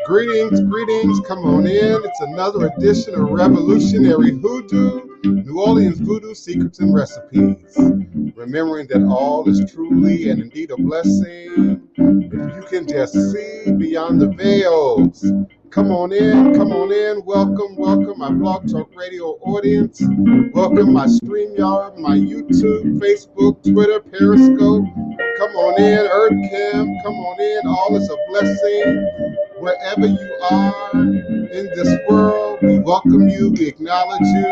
Greetings, come on in. It's another edition of Revolutionary Hoodoo, New Orleans Voodoo Secrets and Recipes. Remembering that all is truly and indeed a blessing if you can just see beyond the veils. Come on in, welcome my Blog Talk Radio audience. Welcome my StreamYard, my YouTube, Facebook, Twitter, Periscope. Come on in, EarthCam, come on in, all is a blessing. Wherever you are in this world, we welcome you, we acknowledge you.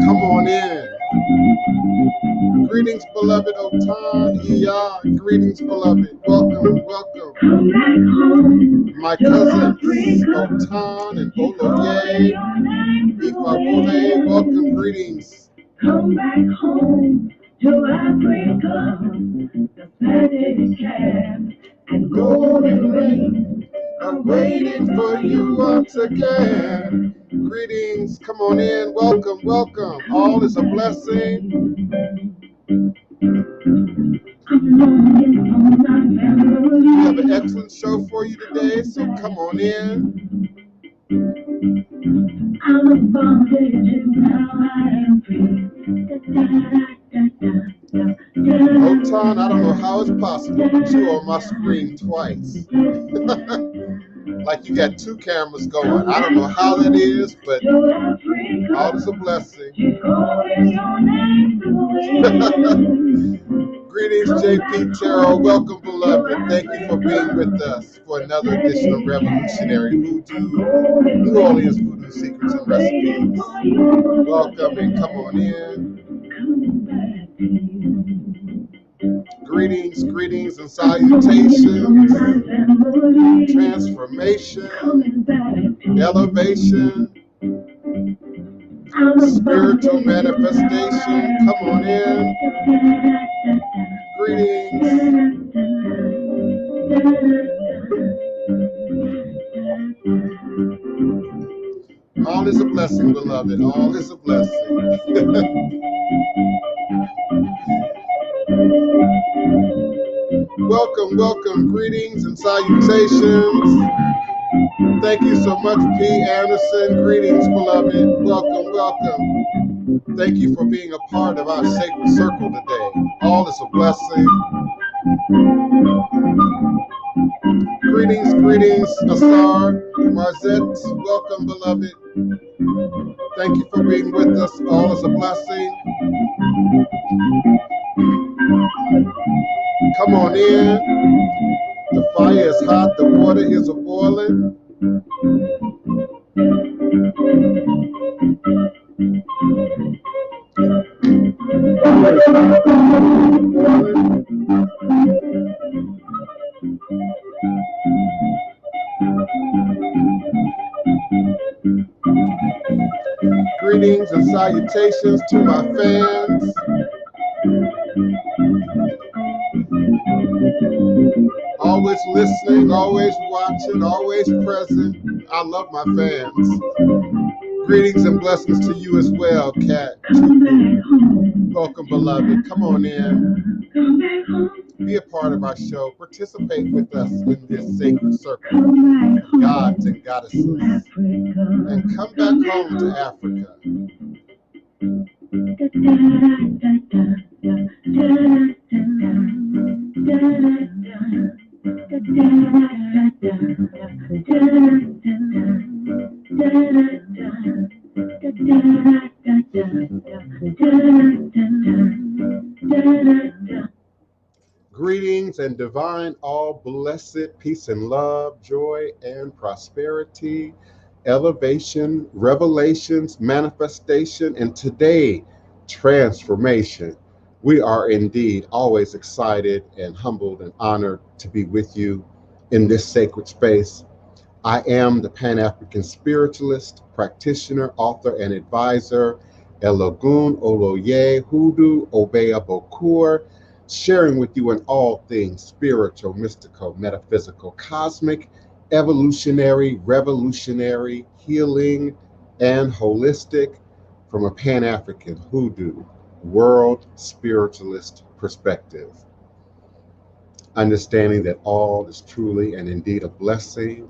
Come on in. Greetings, beloved Otun, Iya. Greetings, beloved. Welcome. My cousins, Otun and Oloye, Ifawole, welcome, greetings. Come back home to Africa, the fatted calf and golden ring. I'm waiting for you once again. Greetings, come on in, welcome. All is a blessing. We have an excellent show for you today, so come on in. Otun, I don't know how it's possible that you are on my screen twice. Like you got two cameras going. I don't know how that is, but all is a blessing. Greetings, JP Terrell. Welcome, beloved. Thank you for being with us for another edition of Revolutionary Hoodoo, New Orleans Voodoo Secrets and Recipes. Welcome and come on in. Greetings and salutations, transformation, elevation, spiritual manifestation. Come on in. Greetings. All is a blessing, beloved. All is a blessing. Welcome, greetings and salutations. Thank you so much, P. Anderson. Greetings, beloved. Welcome. Thank you for being a part of our sacred circle today. All is a blessing. Greetings, Asar, Marzette. Welcome, beloved. Thank you for being with us. All is a blessing. Come on in. The fire is hot, the water is a-boiling. Greetings and salutations to my fans. Always listening, always watching, always present. I love my fans. Greetings and blessings to you as well, Kat. Welcome, beloved. Come on in. Be a part of our show. Participate with us in this sacred circle of gods and goddesses. And come back home to Africa. Greetings and divine, all blessed peace and love, joy and prosperity, elevation, revelations, manifestation, and today, transformation. We are indeed always excited and humbled and honored to be with you in this sacred space. I am the Pan-African Spiritualist, Practitioner, Author, and Advisor, Ogun, Oloye, Hoodoo, Obeya Bokur, sharing with you in all things spiritual, mystical, metaphysical, cosmic, evolutionary, revolutionary, healing, and holistic from a Pan-African Hoodoo, world spiritualist perspective. understanding that all is truly and indeed a blessing.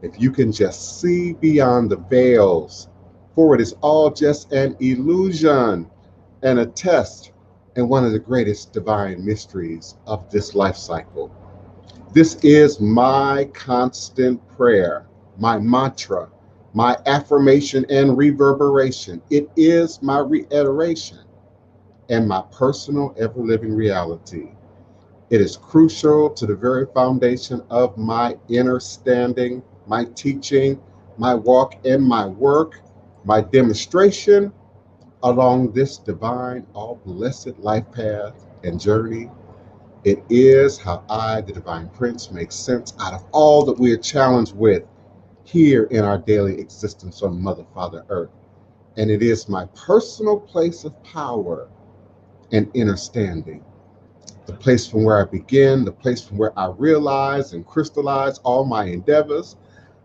If you can just see beyond the veils, for it is all just an illusion and a test and one of the greatest divine mysteries of this life cycle. This is my constant prayer, my mantra, my affirmation and reverberation. It is my reiteration and my personal ever-living reality. It is crucial to the very foundation of my inner standing, my teaching, my walk, and my work, my demonstration along this divine, all blessed life path and journey. It is how I, the Divine Prince, make sense out of all that we are challenged with here in our daily existence on Mother, Father, Earth. And it is my personal place of power and inner standing, the place from where I begin, the place from where I realize and crystallize all my endeavors,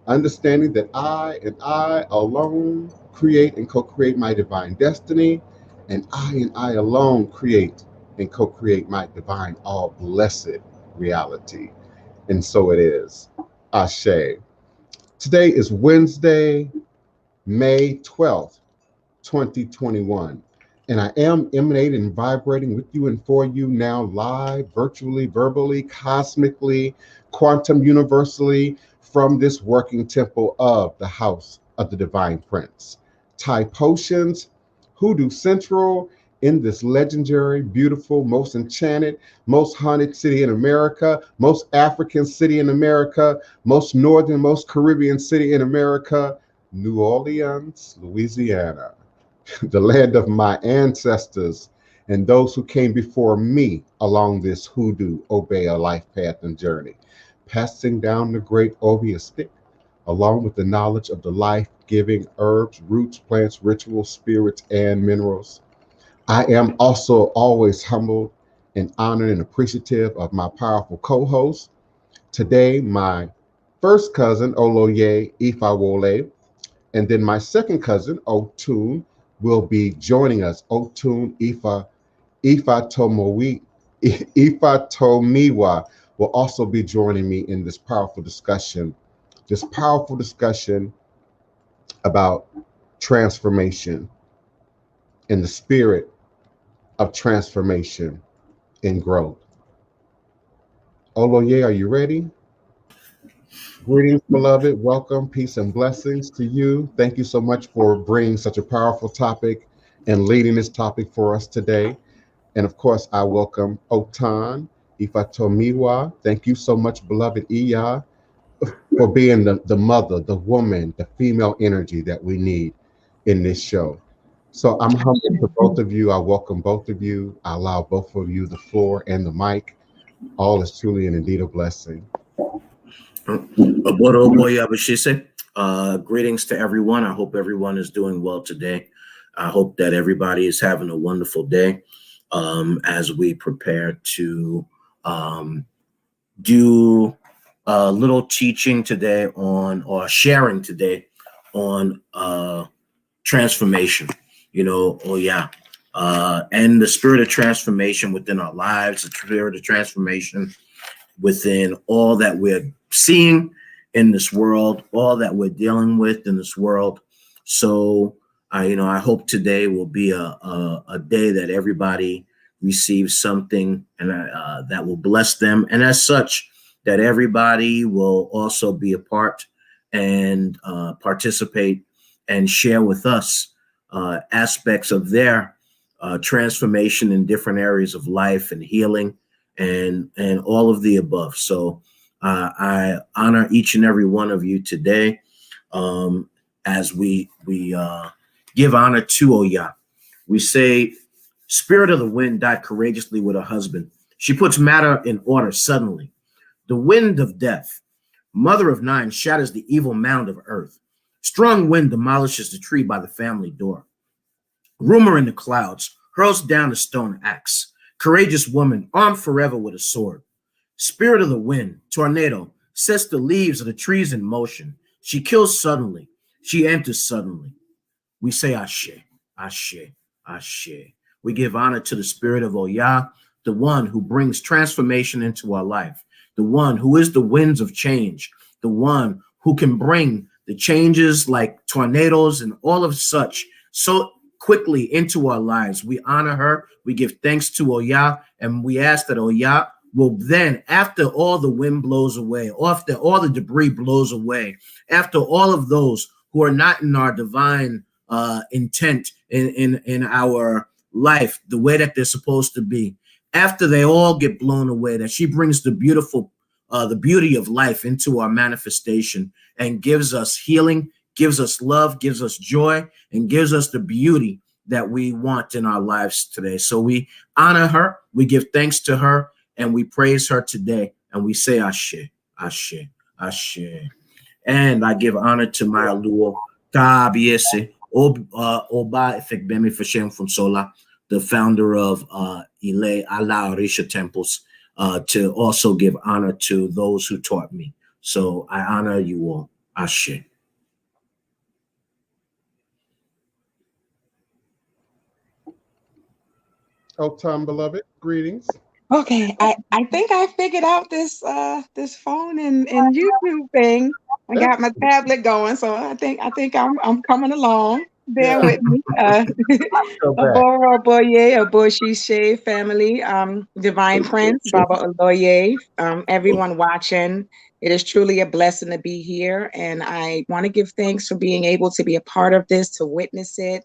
understanding that I and I alone create and co-create my divine destiny, and I alone create and co-create my divine, all blessed reality. And so it is. Ashe. Today is Wednesday, May 12th, 2021. And I am emanating and vibrating with you and for you now, live, virtually, verbally, cosmically, quantum universally, from this working temple of the House of the Divine Prince. Thai Potions, Hoodoo Central, in this legendary, beautiful, most enchanted, most haunted city in America, most African city in America, most northern, most Caribbean city in America, New Orleans, Louisiana, the land of my ancestors and those who came before me along this hoodoo obey a life path and journey, passing down the great Obeah stick along with the knowledge of the life-giving herbs, roots, plants, rituals, spirits, and minerals. I am also always humbled and honored and appreciative of my powerful co-host. Today, my first cousin, Oloye, Ifawole, and then my second cousin, Otun, will be joining us. Otun Ifatomiwa will also be joining me in this powerful discussion about transformation and the spirit of transformation and growth. Oloye, are you ready? Greetings, beloved. Welcome, peace, and blessings to you. Thank you so much for bringing such a powerful topic and leading this topic for us today. And of course, I welcome Otan Ifatomiwa. Thank you so much, beloved Iya, for being the mother, the woman, the female energy that we need in this show. So I'm humble to both of you. I welcome both of you. I allow both of you the floor and the mic. All is truly and indeed a blessing. Greetings to everyone. I hope everyone is doing well today. I hope that everybody is having a wonderful day as we prepare to do a little teaching today on, or sharing today on transformation, and the spirit of transformation within our lives, the spirit of transformation within all that we're seeing in this world, all that we're dealing with in this world. So, I hope today will be a day that everybody receives something and that will bless them. And as such, that everybody will also be a part and participate and share with us aspects of their transformation in different areas of life and healing and all of the above. So I honor each and every one of you today as we give honor to Oya. We say, Spirit of the wind died courageously with her husband. She puts matter in order suddenly. The wind of death, mother of nine, shatters the evil mound of earth. Strong wind demolishes the tree by the family door. Rumor in the clouds hurls down a stone axe. Courageous woman, armed forever with a sword. Spirit of the wind, tornado, sets the leaves of the trees in motion. She kills suddenly. She enters suddenly. We say Ashe, Ashe, Ashe. We give honor to the spirit of Oya, the one who brings transformation into our life, the one who is the winds of change, the one who can bring the changes like tornadoes and all of such so quickly into our lives. We honor her. We give thanks to Oya, and we ask that Oya will then, after all the wind blows away, after all the debris blows away, after all of those who are not in our divine intent in our life, the way that they're supposed to be, after they all get blown away, that she brings the beauty of life into our manifestation and gives us healing, gives us love, gives us joy, and gives us the beauty that we want in our lives today. So we honor her, we give thanks to her, and we praise her today, and we say Ashe, Ashe, Ashe. And I give honor to my Aluo, Kabiese, Oba Efekbemi Fashem from Sola, the founder of IleIfaOladeji temples, to also give honor to those who taught me. So I honor you all. Ashe. Otun, beloved, greetings. Okay, I think I figured out this phone and YouTube thing. I got my tablet going, so I think I'm coming along. Bear with me. Aboro Boye, Aboshishe family, DivinePrince, Baba Oloye, everyone watching. It is truly a blessing to be here, and I want to give thanks for being able to be a part of this, to witness it,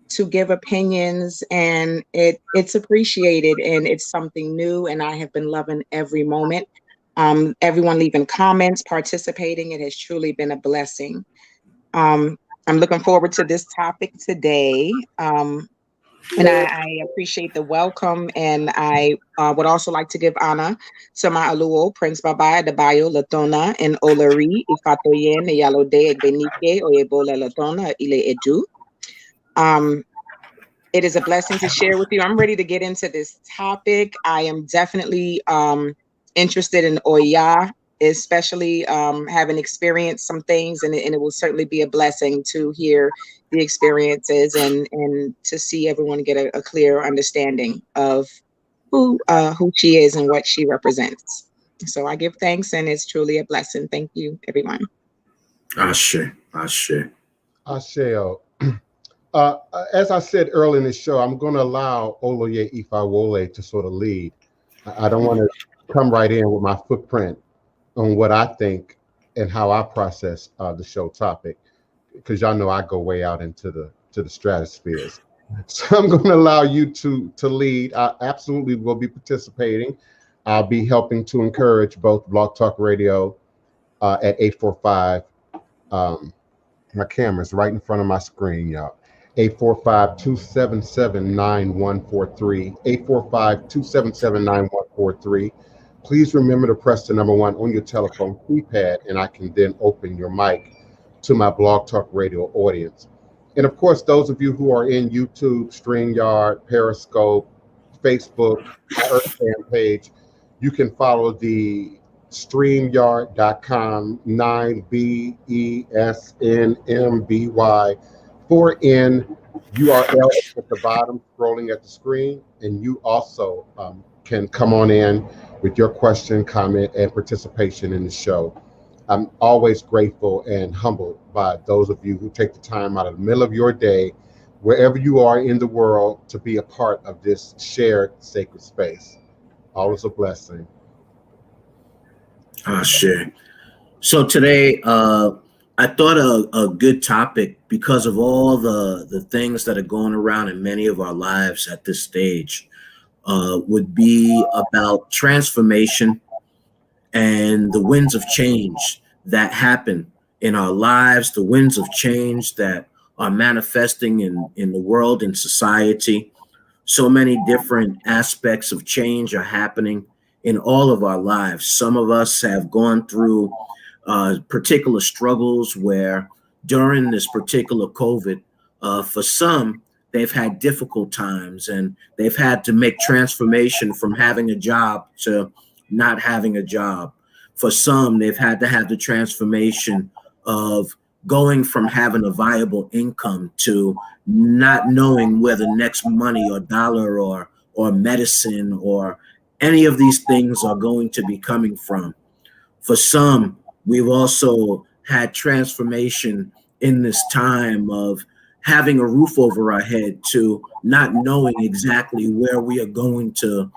to give opinions, and it's appreciated, and it's something new, and I have been loving every moment. Everyone leaving comments, participating, it has truly been a blessing. I'm looking forward to this topic today. And I appreciate the welcome, and I would also like to give honor to my Aluo, Prince Baba, Debayo, Latona, and Oloye, Ifawole, Yalode, Benike, Oyebola, Latona, IleIseseOladeji. It is a blessing to share with you. I'm ready to get into this topic. I am definitely interested in Oya, especially having experienced some things, and it will certainly be a blessing to hear the experiences and to see everyone get a clear understanding of who she is and what she represents. So I give thanks, and it's truly a blessing. Thank you, everyone. Ashe, Ashe. Asheo. As I said earlier in the show, I'm going to allow Oloye Ifawole to sort of lead. I don't want to come right in with my footprint on what I think and how I process the show topic, because y'all know I go way out into the stratospheres. So I'm going to allow you to lead. I absolutely will be participating. I'll be helping to encourage both Blog Talk Radio at 845. My camera's right in front of my screen, y'all. 845-277-9143. 845-277-9143. Please remember to press the number 1 on your telephone keypad, and I can then open your mic to my Blog Talk Radio audience. And of course, those of you who are in YouTube, StreamYard, Periscope, Facebook, my Earth fan page, you can follow the StreamYard.com 9BESNMBY4N URL at the bottom, scrolling at the screen, and you also can come on in with your question, comment, and participation in the show. I'm always grateful and humbled by those of you who take the time out of the middle of your day, wherever you are in the world, to be a part of this shared sacred space. Always a blessing. Ashe. So today, I thought a good topic, because of all the things that are going around in many of our lives at this stage, would be about transformation and the winds of change that happen in our lives, the winds of change that are manifesting in the world, in society. So many different aspects of change are happening in all of our lives. Some of us have gone through particular struggles where during this particular COVID, for some, they've had difficult times, and they've had to make transformation from having a job to not having a job. For some, they've had to have the transformation of going from having a viable income to not knowing where the next money or dollar or medicine or any of these things are going to be coming from. For some, we've also had transformation in this time of having a roof over our head to not knowing exactly where we are going to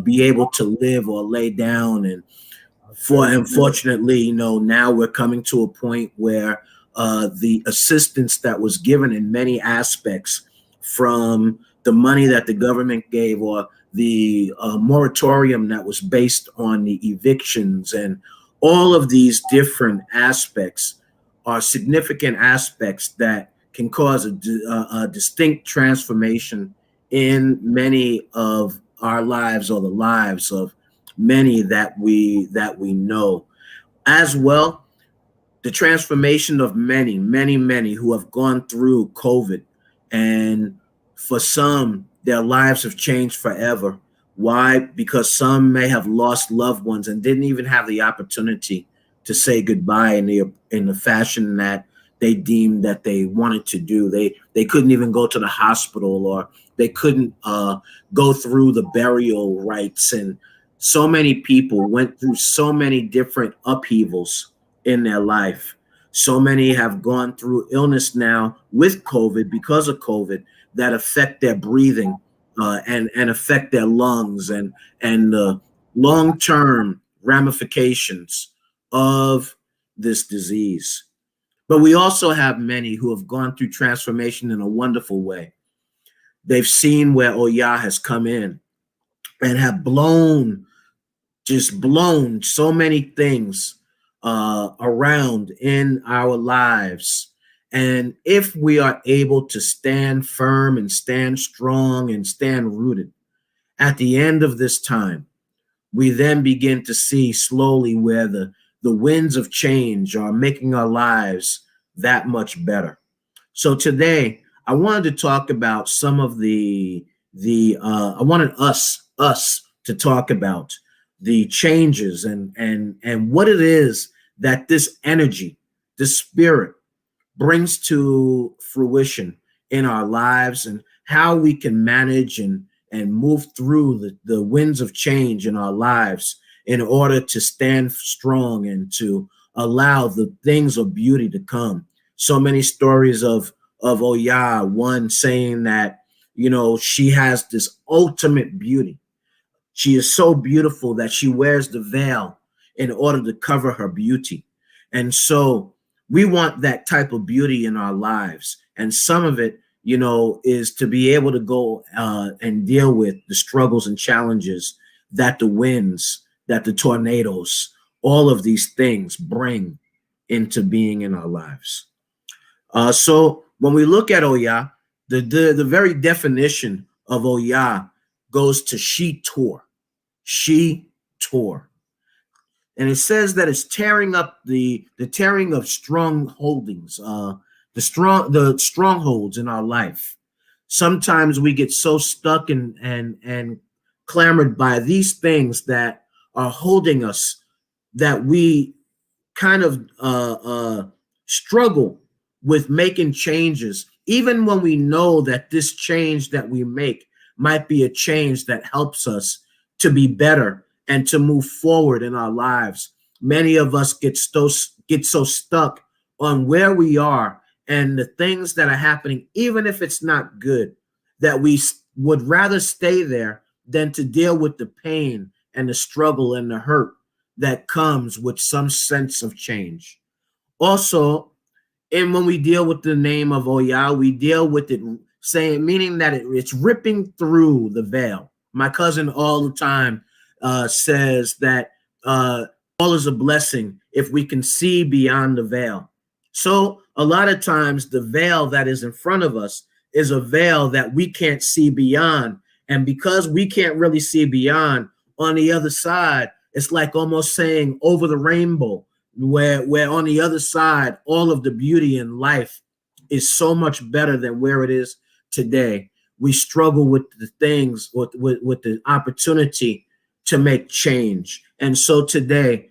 be able to live or lay down. And unfortunately, you know, now we're coming to a point where the assistance that was given in many aspects, from the money that the government gave or the moratorium that was based on the evictions, and all of these different aspects are significant aspects that can cause a distinct transformation in many of our lives, or the lives of many that we know. As well, the transformation of many who have gone through COVID, and for some, their lives have changed forever. Why? Because some may have lost loved ones and didn't even have the opportunity to say goodbye in the fashion that they deemed that they wanted to do. They couldn't even go to the hospital, or they couldn't go through the burial rites. And so many people went through so many different upheavals in their life. So many have gone through illness now with COVID, because of COVID, that affect their breathing and affect their lungs, and the long-term ramifications of this disease. But we also have many who have gone through transformation in a wonderful way. They've seen where Oya has come in and have blown so many things around in our lives. And if we are able to stand firm and stand strong and stand rooted, at the end of this time, we then begin to see slowly where the winds of change are making our lives that much better. So today, I wanted to talk about some of I wanted us to talk about the changes and what it is that this energy, this spirit, brings to fruition in our lives, and how we can manage and move through the winds of change in our lives in order to stand strong and to allow the things of beauty to come. So many stories of Oya, one saying that, you know, she has this ultimate beauty. She is so beautiful that she wears the veil in order to cover her beauty. And so we want that type of beauty in our lives. And some of it, you know, is to be able to go and deal with the struggles and challenges that the winds, that the tornadoes, all of these things bring into being in our lives. So when we look at Oya, the very definition of Oya goes to she tore. She tore. And it says that it's tearing up the tearing of strong holdings, the strongholds in our life. Sometimes we get so stuck and clamored by these things that are holding us, that we kind of struggle with making changes, even when we know that this change that we make might be a change that helps us to be better and to move forward in our lives. Many of us get so stuck on where we are and the things that are happening, even if it's not good, that we would rather stay there than to deal with the pain and the struggle and the hurt that comes with some sense of change. Also, and when we deal with the name of Oya, we deal with it meaning that it's ripping through the veil. My cousin all the time says that all is a blessing if we can see beyond the veil. So a lot of times the veil that is in front of us is a veil that we can't see beyond. And because we can't really see beyond, on the other side, it's like almost saying over the rainbow, where on the other side, all of the beauty in life is so much better than where it is today. We struggle with the things, with the opportunity to make change. And so today,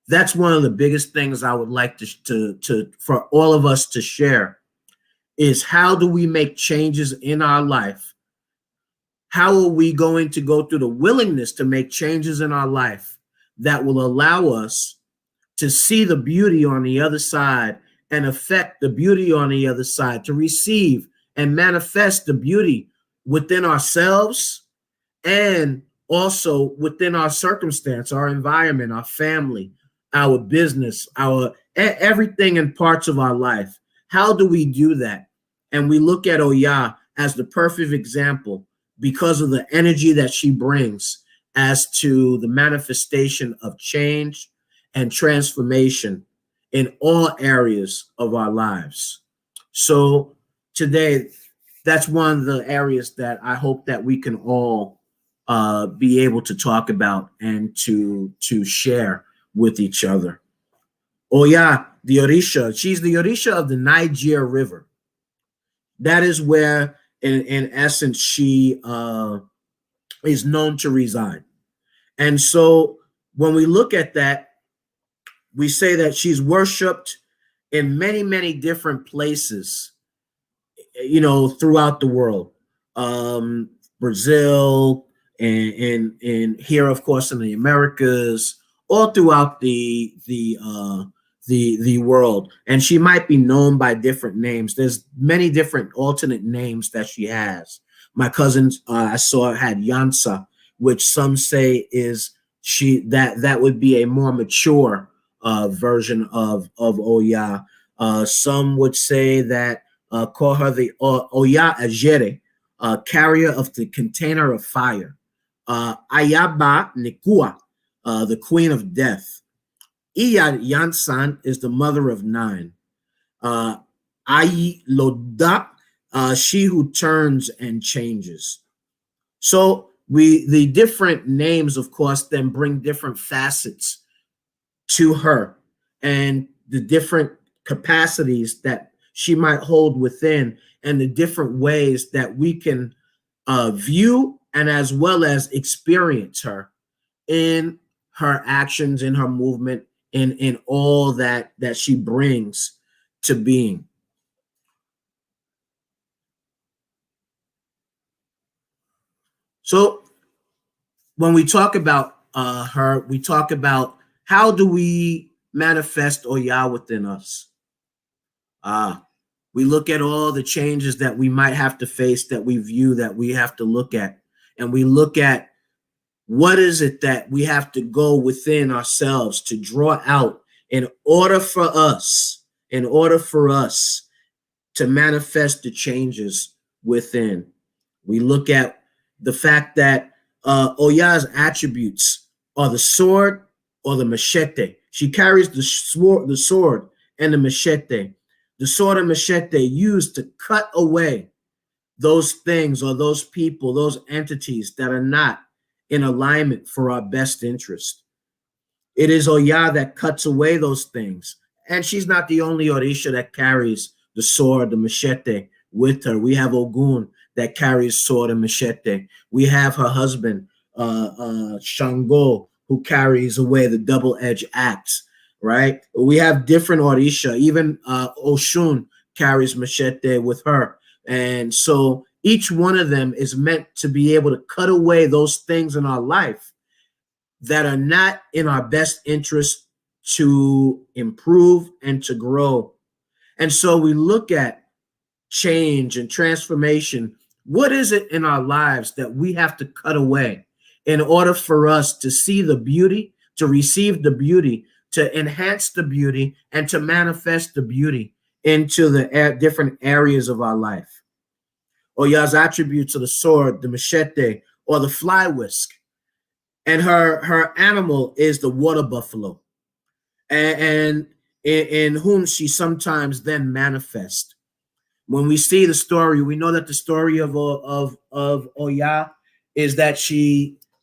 that's one of the biggest things I would like to for all of us to share, is how do we make changes in our life? how are we going to go through the willingness to make changes in our life that will allow us to see the beauty on the other side and affect the beauty on the other side, to receive and manifest the beauty within ourselves and also within our circumstance, our environment, our family, our business, our everything in parts of our life. How do we do that? And we look at Oya as the perfect example because of the energy that she brings as to the manifestation of change and transformation in all areas of our lives. So today, that's one of the areas that I hope that we can all be able to talk about and to share with each other. Oya, the Orisha, she's the Orisha of the Niger River. That is where, in essence, she is known to reside. And so when we look at that, we say that she's worshipped in many, many different places, you know, throughout the world. Brazil and here, of course, in the Americas, all throughout the world. And she might be known by different names. There's many different alternate names that she has. My cousin, I saw, had Yansa, which some say is that would be a more mature version of Oya. Some would say that call her the Oya Ajere, carrier of the container of fire. Ayaba Nikua, the queen of death. Iya Yansan is the mother of nine. Ayi Loda, she who turns and changes. So the different names, of course, then bring different facets to her and the different capacities that she might hold within and the different ways that we can view and as well as experience her in her actions, in her movement, in all that she brings to being. So when we talk about her, we talk about how do we manifest Oya within us? We look at all the changes that we might have to face, that we view, that we have to look at. And we look at what is it that we have to go within ourselves to draw out in order for us to manifest the changes within. We look at the fact that Oya's attributes are the sword or the machete. She carries the sword and the machete. The sword and machete used to cut away those things or those people, those entities that are not in alignment for our best interest. It is Oya that cuts away those things. And she's not the only Orisha that carries the sword, the machete with her. We have Ogun that carries sword and machete. We have her husband, Shango, who carries away the double-edged axe, right? We have different Orisha. Even Oshun carries machete with her. And so each one of them is meant to be able to cut away those things in our life that are not in our best interest to improve and to grow. And so we look at change and transformation. What is it in our lives that we have to cut away in order for us to see the beauty, to receive the beauty, to enhance the beauty, and to manifest the beauty into the different areas of our life? Oya's attributes are the sword, the machete, or the fly whisk. And her animal is the water buffalo, and in whom she sometimes then manifests. When we see the story, we know that the story of Oya is that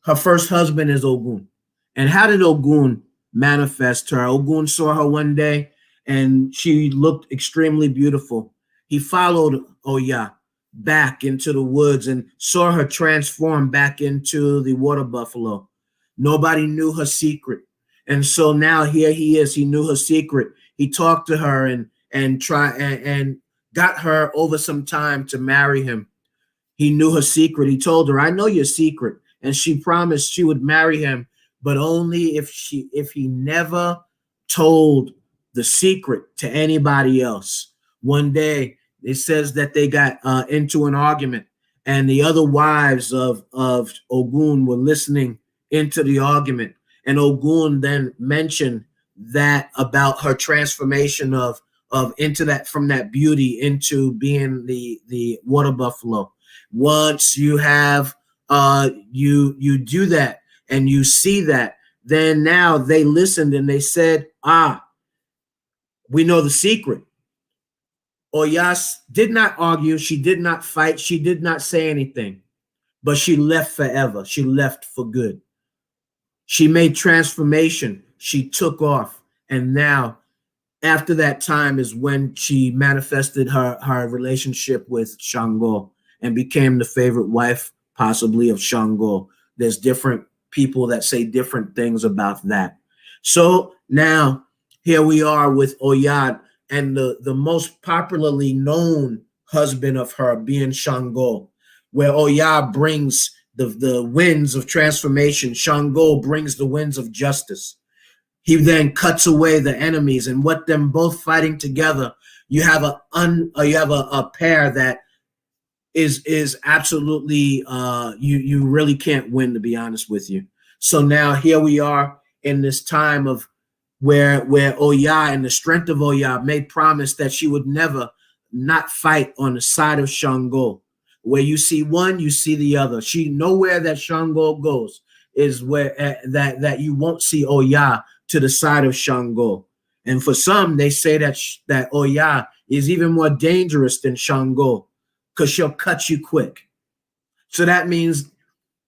her first husband is Ogun. And how did Ogun manifest her? Ogun saw her one day and she looked extremely beautiful. He followed Oya back into the woods and saw her transform back into the water buffalo. Nobody knew her secret. And so now here he is. He knew her secret. He talked to her and got her over some time to marry him. He knew her secret. He told her, I know your secret. And she promised she would marry him, but only if he never told the secret to anybody else. One day, it says that they got into an argument, and the other wives of Ogun were listening into the argument. And Ogun then mentioned that about her transformation of into that, from that beauty into being the water buffalo. Once you have you do that and you see that, then now they listened and they said, we know the secret. Oyas did not argue. She did not fight. She did not say anything, but she left forever. She left for good. She made transformation. She took off. And now, after that time is when she manifested her relationship with Shango and became the favorite wife, possibly, of Shango. There's different people that say different things about that. So now, here we are with Oyad, and the most popularly known husband of her being Shango, where Oya brings the winds of transformation. Shango brings the winds of justice. He then cuts away the enemies, and with them both fighting together, you have a pair that is absolutely you really can't win, to be honest with you. So now here we are in this time of where Oya and the strength of Oya made promise that she would never not fight on the side of Shango. Where you see one, you see the other. She nowhere that Shango goes is where that you won't see Oya to the side of Shango. And for some, they say that Oya is even more dangerous than Shango because she'll cut you quick. So that means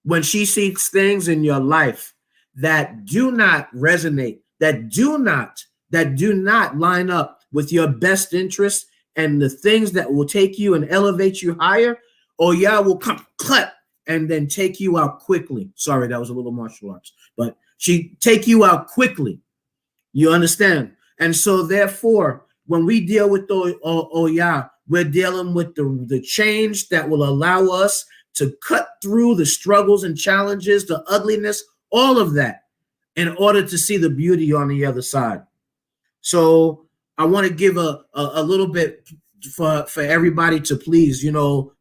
when she sees things in your life that do not resonate, that do not line up with your best interest and the things that will take you and elevate you higher, Oya will come clap and then take you out quickly. Sorry, that was a little martial arts, but she take you out quickly. You understand? And so therefore, when we deal with Oya, we're dealing with the change that will allow us to cut through the struggles and challenges, the ugliness, all of that, in order to see the beauty on the other side. So I want to give a little bit for everybody to please,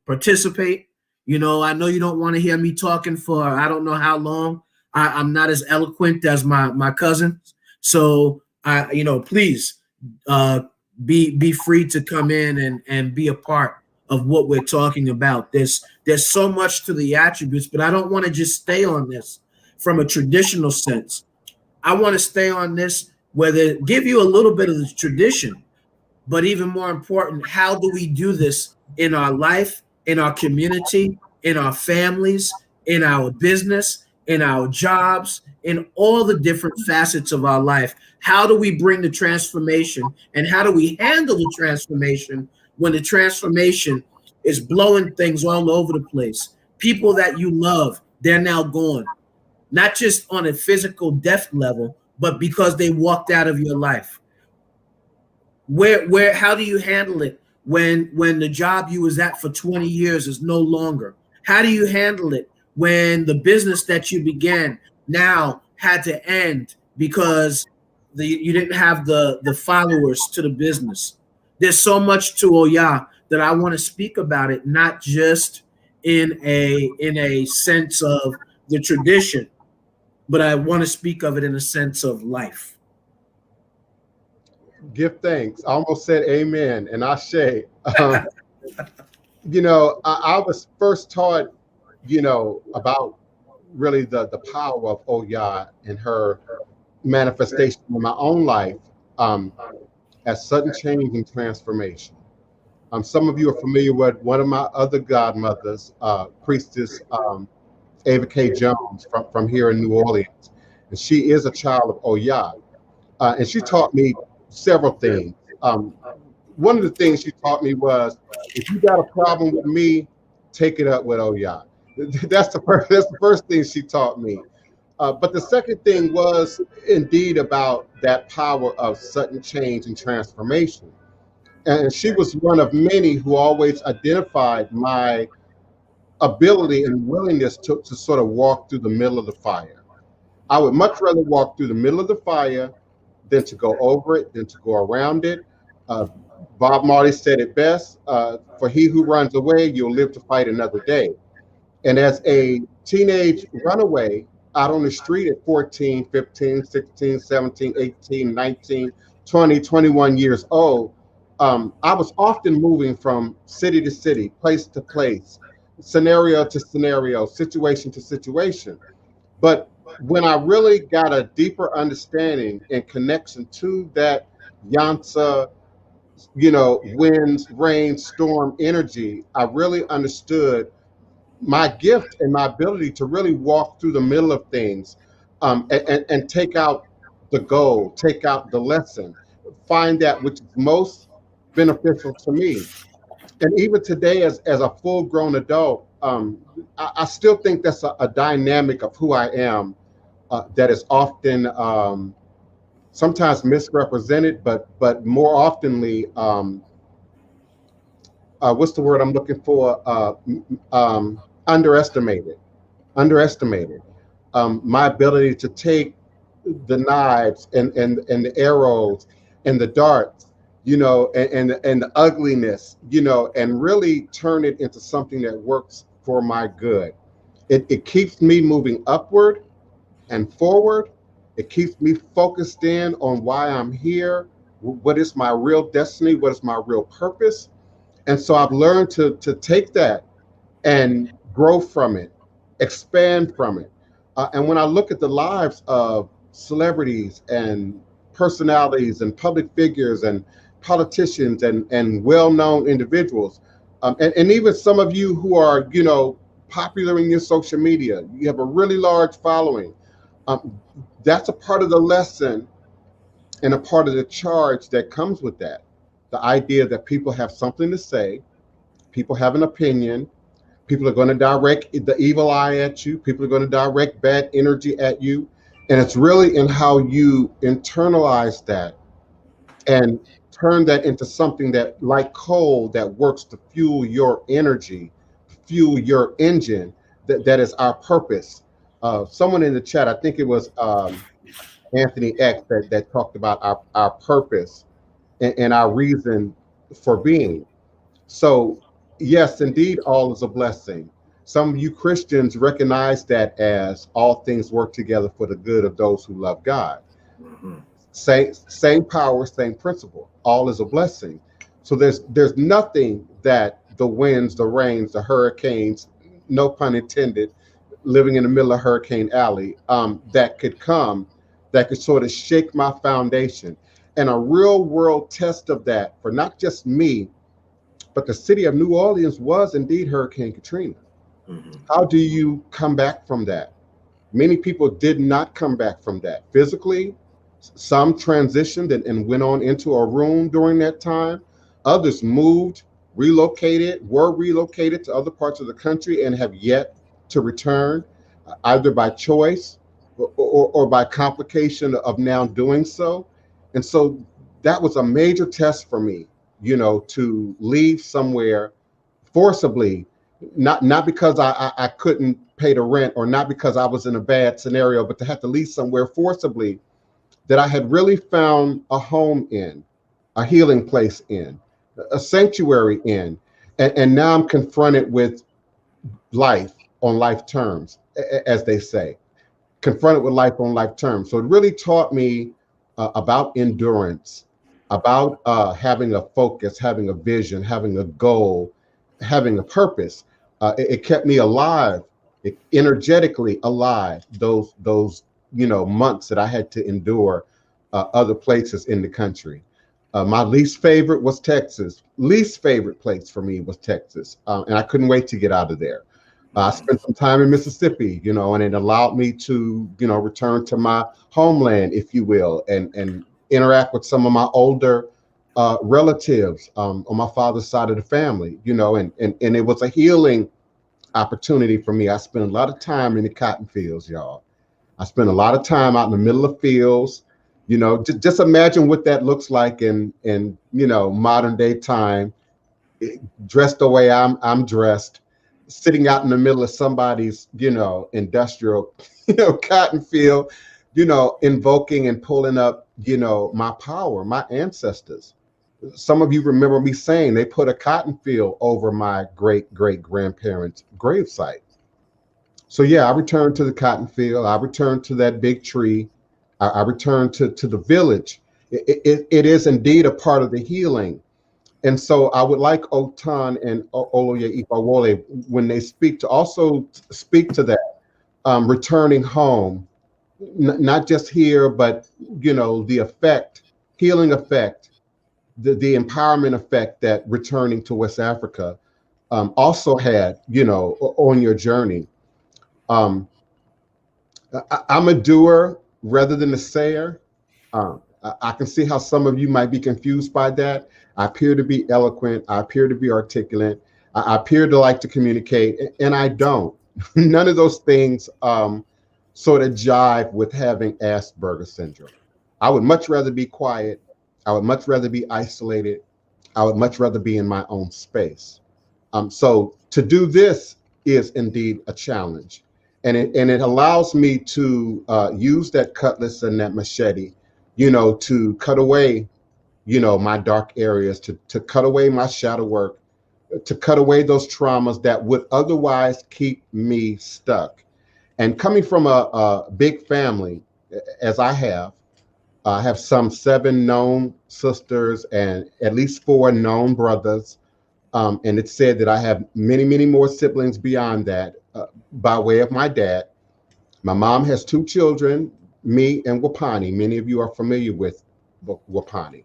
participate. I know you don't want to hear me talking for I don't know how long. I'm not as eloquent as my cousins. So please be free to come in and be a part of what we're talking about. There's so much to the attributes, but I don't want to just stay on this from a traditional sense. I want to stay on this where they give you a little bit of the tradition, but even more important, how do we do this in our life, in our community, in our families, in our business, in our jobs, in all the different facets of our life? How do we bring the transformation, and how do we handle the transformation when the transformation is blowing things all over the place? People that you love, they're now gone. Not just on a physical death level, but because they walked out of your life. How do you handle it when the job you was at for 20 years is no longer? How do you handle it when the business that you began now had to end because you didn't have the followers to the business? There's so much to Oya that I want to speak about it, not just in a sense of the tradition, but I want to speak of it in a sense of life. Give thanks. I almost said amen and ashe. I was first taught, about really the power of Oya and her manifestation in my own life as sudden change and transformation. Some of you are familiar with one of my other godmothers, Priestess Ava K. Jones from here in New Orleans. And she is a child of Oya. And she taught me several things. One of the things she taught me was, if you got a problem with me, take it up with Oya. That's the first thing she taught me. But the second thing was indeed about that power of sudden change and transformation. And she was one of many who always identified my ability and willingness to sort of walk through the middle of the fire. I would much rather walk through the middle of the fire than to go over it, than to go around it. Bob Marley said it best, for he who runs away, you'll live to fight another day. And as a teenage runaway out on the street at 14, 15, 16, 17, 18, 19, 20, 21 years old, I was often moving from city to city, place to place, scenario to scenario, situation to situation. But when I really got a deeper understanding and connection to that Yansa, winds, rain, storm energy, I really understood my gift and my ability to really walk through the middle of things, and take out the goal, take out the lesson, find that which is most beneficial to me. And even today, as a full grown adult, I still think that's a dynamic of who I am, that is often, sometimes misrepresented, but more oftenly, what's the word I'm looking for? Underestimated. Underestimated. My ability to take the knives and the arrows and the darts, and the ugliness, and really turn it into something that works for my good. It keeps me moving upward and forward. It keeps me focused in on why I'm here, what is my real destiny, what is my real purpose. And so I've learned to take that and grow from it, expand from it. And when I look at the lives of celebrities and personalities and public figures and politicians and well-known individuals, and even some of you who are, popular in your social media, you have a really large following. That's a part of the lesson and a part of the charge that comes with that. The idea that people have something to say, people have an opinion, people are going to direct the evil eye at you, people are going to direct bad energy at you. And it's really in how you internalize that and turn that into something that, like coal, that works to fuel your energy, fuel your engine. That is our purpose. Someone in the chat, I think it was Anthony X, that talked about our purpose and our reason for being. So yes, indeed, all is a blessing. Some of you Christians recognize that as all things work together for the good of those who love God. Mhm. Same power, same principle. All is a blessing. So there's nothing that the winds, the rains, the hurricanes, no pun intended, living in the middle of Hurricane Alley, that could come, that could sort of shake my foundation. And a real world test of that for not just me, but the city of New Orleans was indeed Hurricane Katrina. Mhm. How do you come back from that? Many people did not come back from that physically. Some transitioned and went on into a room during that time. Others moved, were relocated to other parts of the country and have yet to return, either by choice or by complication of now doing so. And so that was a major test for me, to leave somewhere forcibly, not because I couldn't pay the rent or not because I was in a bad scenario, but to have to leave somewhere forcibly that I had really found a home in, a healing place in, a sanctuary in. And now I'm confronted with life on life terms, as they say, confronted with life on life terms. So it really taught me about endurance, about having a focus, having a vision, having a goal, having a purpose. It kept me alive, energetically alive, those months that I had to endure other places in the country. My least favorite was Texas. Least favorite place for me was Texas, and I couldn't wait to get out of there. I spent some time in Mississippi, and it allowed me to, return to my homeland, if you will, and interact with some of my older relatives on my father's side of the family, and it was a healing opportunity for me. I spent a lot of time in the cotton fields, y'all. I spent a lot of time out in the middle of fields. Just imagine what that looks like in modern day time, dressed the way I'm dressed, sitting out in the middle of somebody's, industrial, cotton field, invoking and pulling up, my power, my ancestors. Some of you remember me saying they put a cotton field over my great-great-grandparents' gravesite. So yeah, I returned to the cotton field. I returned to that big tree. I returned to the village. It is indeed a part of the healing. And so I would like Otun and Oloye Ifawole, when they speak, to also speak to that, returning home, not just here, but, the effect, healing effect, the empowerment effect that returning to West Africa also had, on your journey. I'm a doer rather than a sayer. I can see how some of you might be confused by that. I appear to be eloquent. I appear to be articulate. I appear to like to communicate, and I don't. None of those things sort of jive with having Asperger's syndrome. I would much rather be quiet. I would much rather be isolated. I would much rather be in my own space. So to do this is indeed a challenge. And it allows me to use that cutlass and that machete, to cut away, my dark areas, to cut away my shadow work, to cut away those traumas that would otherwise keep me stuck. And coming from a big family, as I have some 7 known sisters and at least 4 known brothers. And it's said that I have many, many more siblings beyond that, by way of my dad. My mom has 2 children, me and Wapani. Many of you are familiar with Wapani.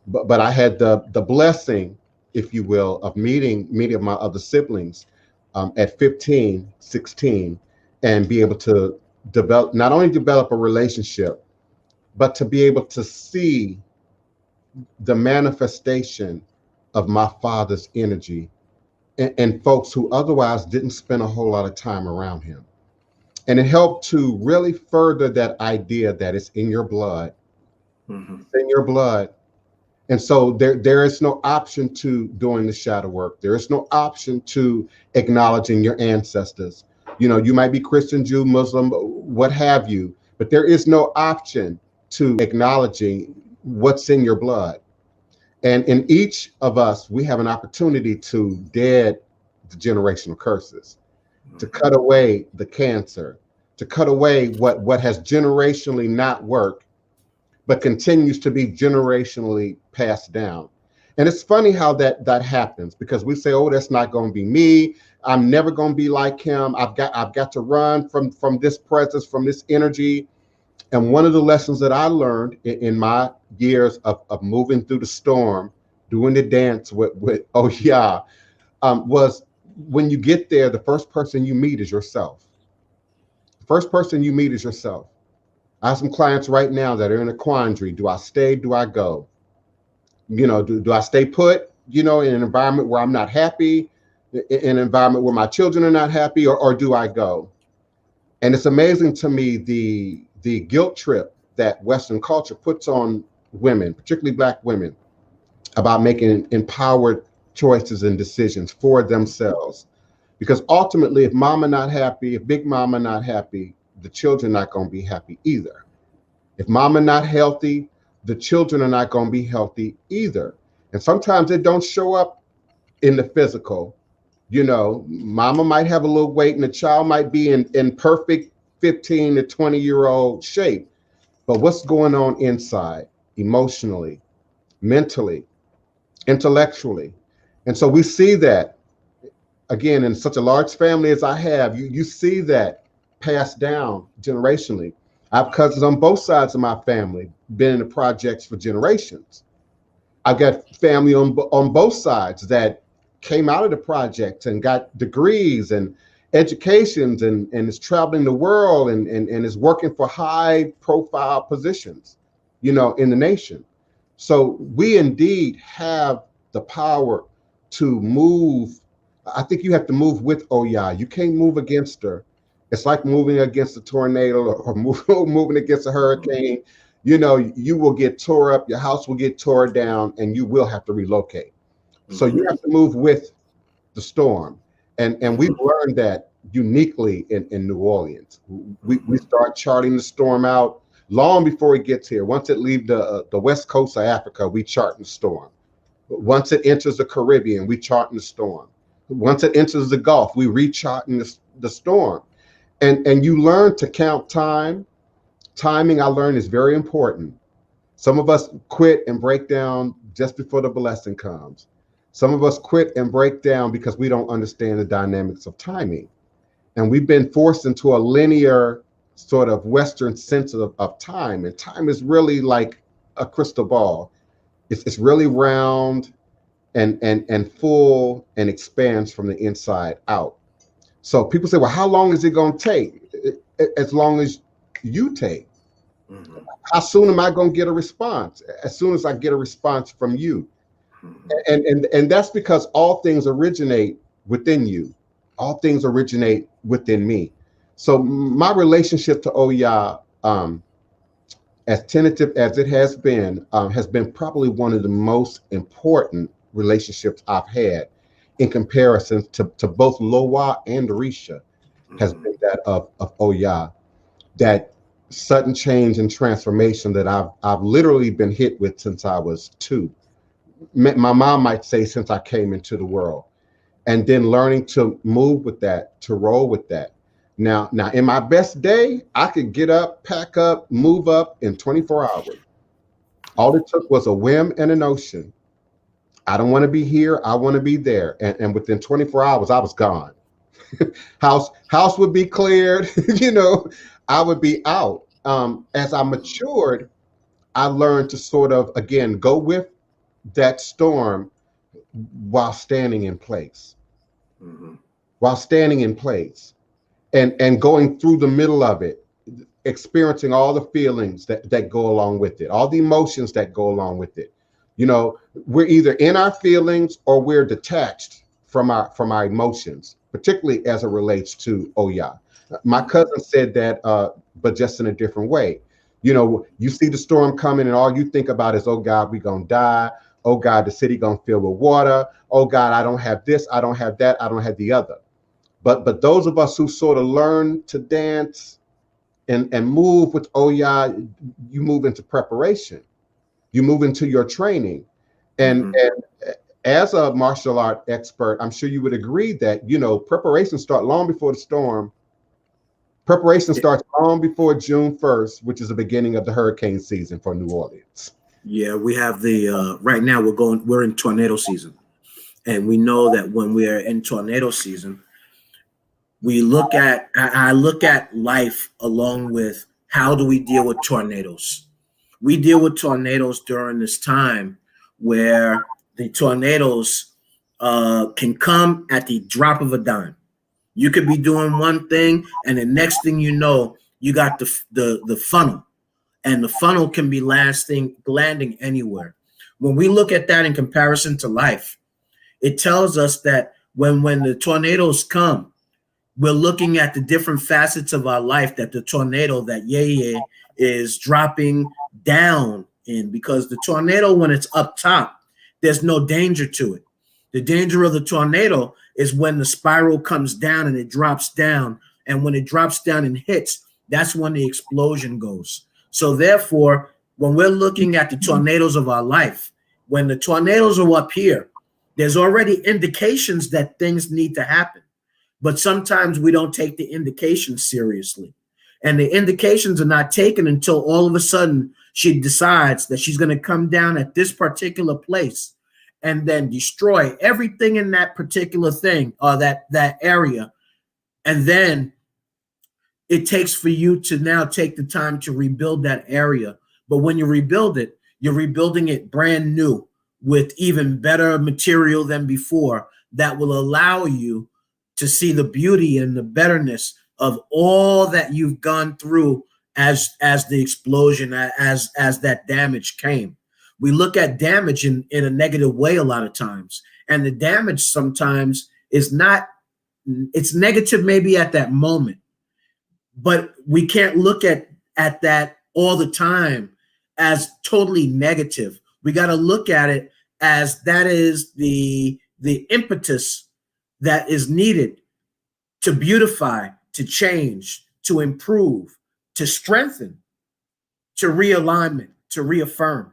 But I had the blessing, if you will, of meeting many of my other siblings at 15, 16, and be able to not only develop a relationship, but to be able to see the manifestation of my father's energy and folks who otherwise didn't spend a whole lot of time around him. And it helped to really further that idea that it's in your blood. Mm-hmm. It's in your blood. And so there is no option to doing the shadow work. There is no option to acknowledging your ancestors. You might be Christian, Jew, Muslim, what have you, but there is no option to acknowledging what's in your blood. And in each of us, we have an opportunity to dead the generational curses, to cut away the cancer, to cut away what has generationally not worked, but continues to be generationally passed down. And it's funny how that happens, because we say, oh, that's not going to be me. I'm never going to be like him. I've got to run from this presence, from this energy. And one of the lessons that I learned in my years of moving through the storm, doing the dance with Oya, was when you get there, the first person you meet is yourself. The first person you meet is yourself. I have some clients right now that are in a quandary. Do I stay? Do I go? Do I stay put, in an environment where I'm not happy, in an environment where my children are not happy, or do I go? And it's amazing to me the guilt trip that Western culture puts on women, particularly Black women, about making empowered choices and decisions for themselves. Because ultimately, if mama not happy, if big mama not happy, the children not going to be happy either. If mama not healthy, the children are not going to be healthy either. And sometimes it don't show up in the physical. Mama might have a little weight and the child might be in perfect 15 to 20-year-old shape. But what's going on inside, emotionally, mentally, intellectually? And so we see that, again, in such a large family as I have, you see that passed down generationally. I have cousins on both sides of my family, been in the projects for generations. I've got family on both sides that came out of the projects and got degrees and educations and is traveling the world and is working for high profile positions, in the nation. So we indeed have the power to move. I think you have to move with Oya. You can't move against her. It's like moving against a tornado or moving against a hurricane. You will get tore up, your house will get tore down, and you will have to relocate. Mm-hmm. So you have to move with the storm. And we've learned that uniquely in New Orleans. We start charting the storm out long before it gets here. Once it leaves the west coast of Africa, we chart the storm. Once it enters the Caribbean, we chart the storm. Once it enters the Gulf, we recharting the storm. And you learn to count time. Timing, I learned, is very important. Some of us quit and break down just before the blessing comes. Some of us quit and break down because we don't understand the dynamics of timing. And we've been forced into a linear sort of Western sense of time. And time is really like a crystal ball. It's really round and full and expands from the inside out. So people say, well, how long is it going to take? As long as you take. Mm-hmm. How soon am I going to get a response? As soon as I get a response from you. Mm-hmm. And that's because all things originate within you. All things originate within me. So my relationship to Oya, as tentative as it has been probably one of the most important relationships I've had in comparison to both Loa and Risha, has been that of Oya. That sudden change and transformation that I've literally been hit with since I was 2. My mom might say since I came into the world, and then learning to move with that, to roll with that. Now in my best day, I could get up, pack up, move up in 24 hours. All it took was a whim and a notion. I don't want to be here, I want to be there. And within 24 hours, I was gone. House would be cleared, I would be out. As I matured, I learned to sort of, again, go with that storm while standing in place. Mm-hmm. While standing in place and going through the middle of it, experiencing all the feelings that go along with it, all the emotions that go along with it. We're either in our feelings or we're detached from our emotions, particularly as it relates to Oya. My cousin said that, but just in a different way. You see the storm coming and all you think about is, oh God, we gonna die. Oh God, the city gonna fill with water. Oh God, I don't have this, I don't have that, I don't have the other. But those of us who sort of learn to dance and move with Oya, you move into preparation. You move into your training. And as a martial art expert, I'm sure you would agree that, preparation starts long before the storm. Preparation starts long before June 1st, which is the beginning of the hurricane season for New Orleans. Yeah, we have right now we're in tornado season. And we know that when we are in tornado season, I look at life along with how do we deal with tornadoes. We deal with tornadoes during this time where the tornadoes can come at the drop of a dime. You could be doing one thing, and the next thing you know, you got the funnel, and the funnel can be landing anywhere. When we look at that in comparison to life, it tells us that when the tornadoes come, we're looking at the different facets of our life that the tornado that Yeye is dropping down in, because the tornado, when it's up top, there's no danger to it. The danger of the tornado is when the spiral comes down and it drops down. And when it drops down and hits, that's when the explosion goes. So therefore, when we're looking at the tornadoes of our life, when the tornadoes are up here, there's already indications that things need to happen. But sometimes we don't take the indications seriously. And the indications are not taken until all of a sudden she decides that she's going to come down at this particular place and then destroy everything in that particular thing or that area. And then it takes for you to now take the time to rebuild that area. But when you rebuild it, you're rebuilding it brand new with even better material than before that will allow you to see the beauty and the betterness of all that you've gone through as the explosion, as that damage came. We look at damage in a negative way a lot of times. And the damage sometimes is not, it's negative maybe at that moment, but we can't look at that all the time as totally negative. We got to look at it as that is the impetus that is needed to beautify, to change, to improve, to strengthen, to realignment, to reaffirm.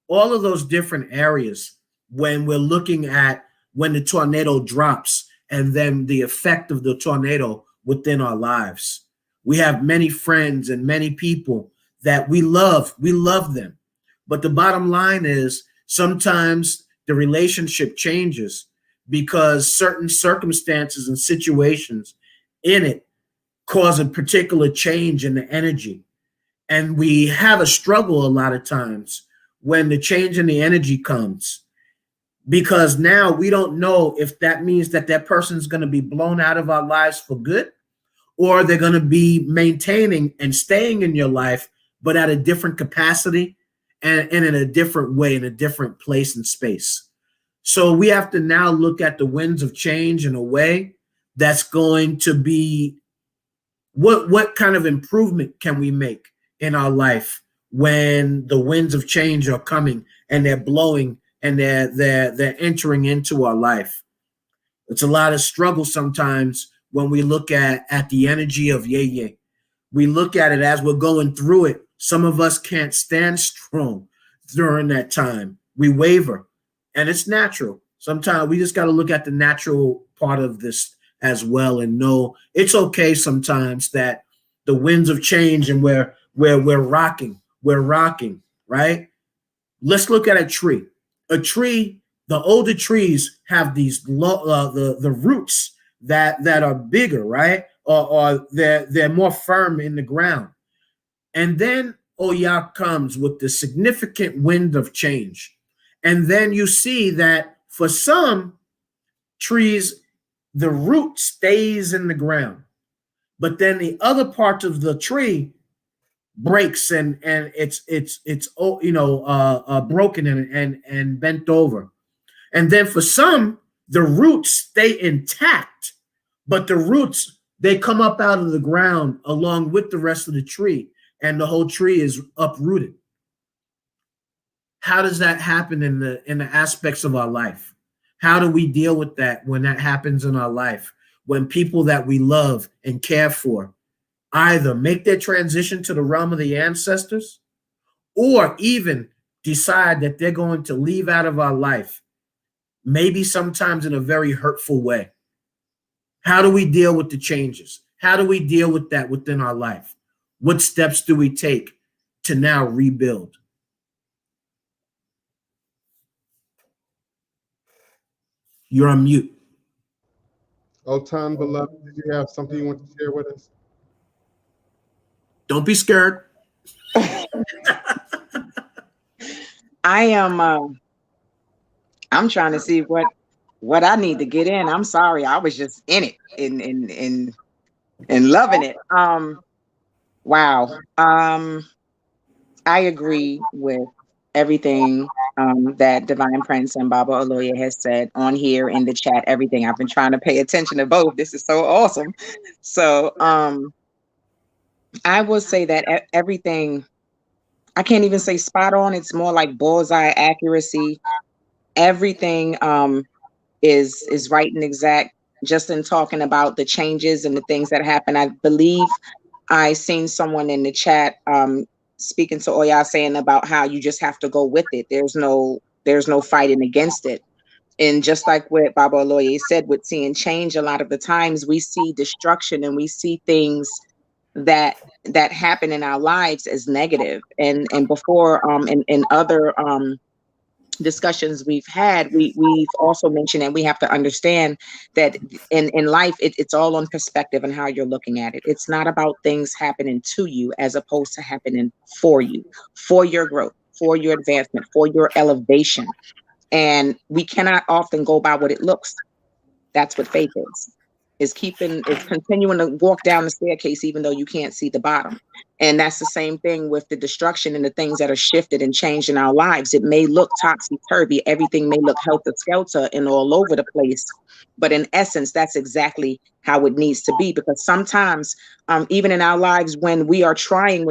All of those different areas when we're looking at when the tornado drops and then the effect of the tornado within our lives. We have many friends and many people that we love. We love them. But the bottom line is sometimes the relationship changes because certain circumstances and situations in it cause a particular change in the energy. And we have a struggle a lot of times when the change in the energy comes, because now we don't know if that means that that person is going to be blown out of our lives for good, or they're going to be maintaining and staying in your life, but at a different capacity and in a different way, in a different place and space. So we have to now look at the winds of change in a way that's going to be what kind of improvement can we make in our life when the winds of change are coming and they're blowing and they're entering into our life. It's a lot of struggle sometimes when we look at the energy of yay. We look at it as we're going through it. Some of us can't stand strong during that time. We waver, and it's natural. Sometimes we just got to look at the natural part of this as well and know it's okay sometimes that the winds of change and where we're rocking, right? Let's look at a tree. A tree, the older trees have these the roots that are bigger, right? Or they're more firm in the ground. And then Oya comes with the significant wind of change. And then you see that for some trees, the root stays in the ground. But then the other part of the tree breaks and it's broken and bent over. And then for some, the roots stay intact, but the roots, they come up out of the ground along with the rest of the tree, and the whole tree is uprooted. How does that happen in the aspects of our life? How do we deal with that when that happens in our life? When people that we love and care for either make their transition to the realm of the ancestors or even decide that they're going to leave out of our life, maybe sometimes in a very hurtful way. How do we deal with the changes? How do we deal with that within our life? What steps do we take to now rebuild? You're on mute. Otun, beloved, did you have something you want to share with us? Don't be scared. I am I'm trying to see what I need to get in. I'm sorry, I was just in it and loving it. Wow. I agree with everything that DivinePrince and Baba Oloye has said on here in the chat. Everything. I've been trying to pay attention to both. This is so awesome. So I will say that everything, I can't even say spot on. It's more like bullseye accuracy. Everything is right and exact. Just in talking about the changes and the things that happen, I believe I seen someone in the chat speaking to Oya saying about how you just have to go with it. There's no fighting against it. And just like what Baba Oloye said, with seeing change, a lot of the times we see destruction and we see things that happen in our lives as negative. And before in other discussions we've had, we've also mentioned that we have to understand that in life it's all on perspective and how you're looking at it. It's not about things happening to you as opposed to happening for you, for your growth, for your advancement, for your elevation. And we cannot often go by what it looks. That's what faith is continuing to walk down the staircase even though you can't see the bottom. And that's the same thing with the destruction and the things that are shifted and changed in our lives. It may look topsy-turvy, everything may look helter-skelter and all over the place, but in essence, that's exactly how it needs to be. Because sometimes, even in our lives, when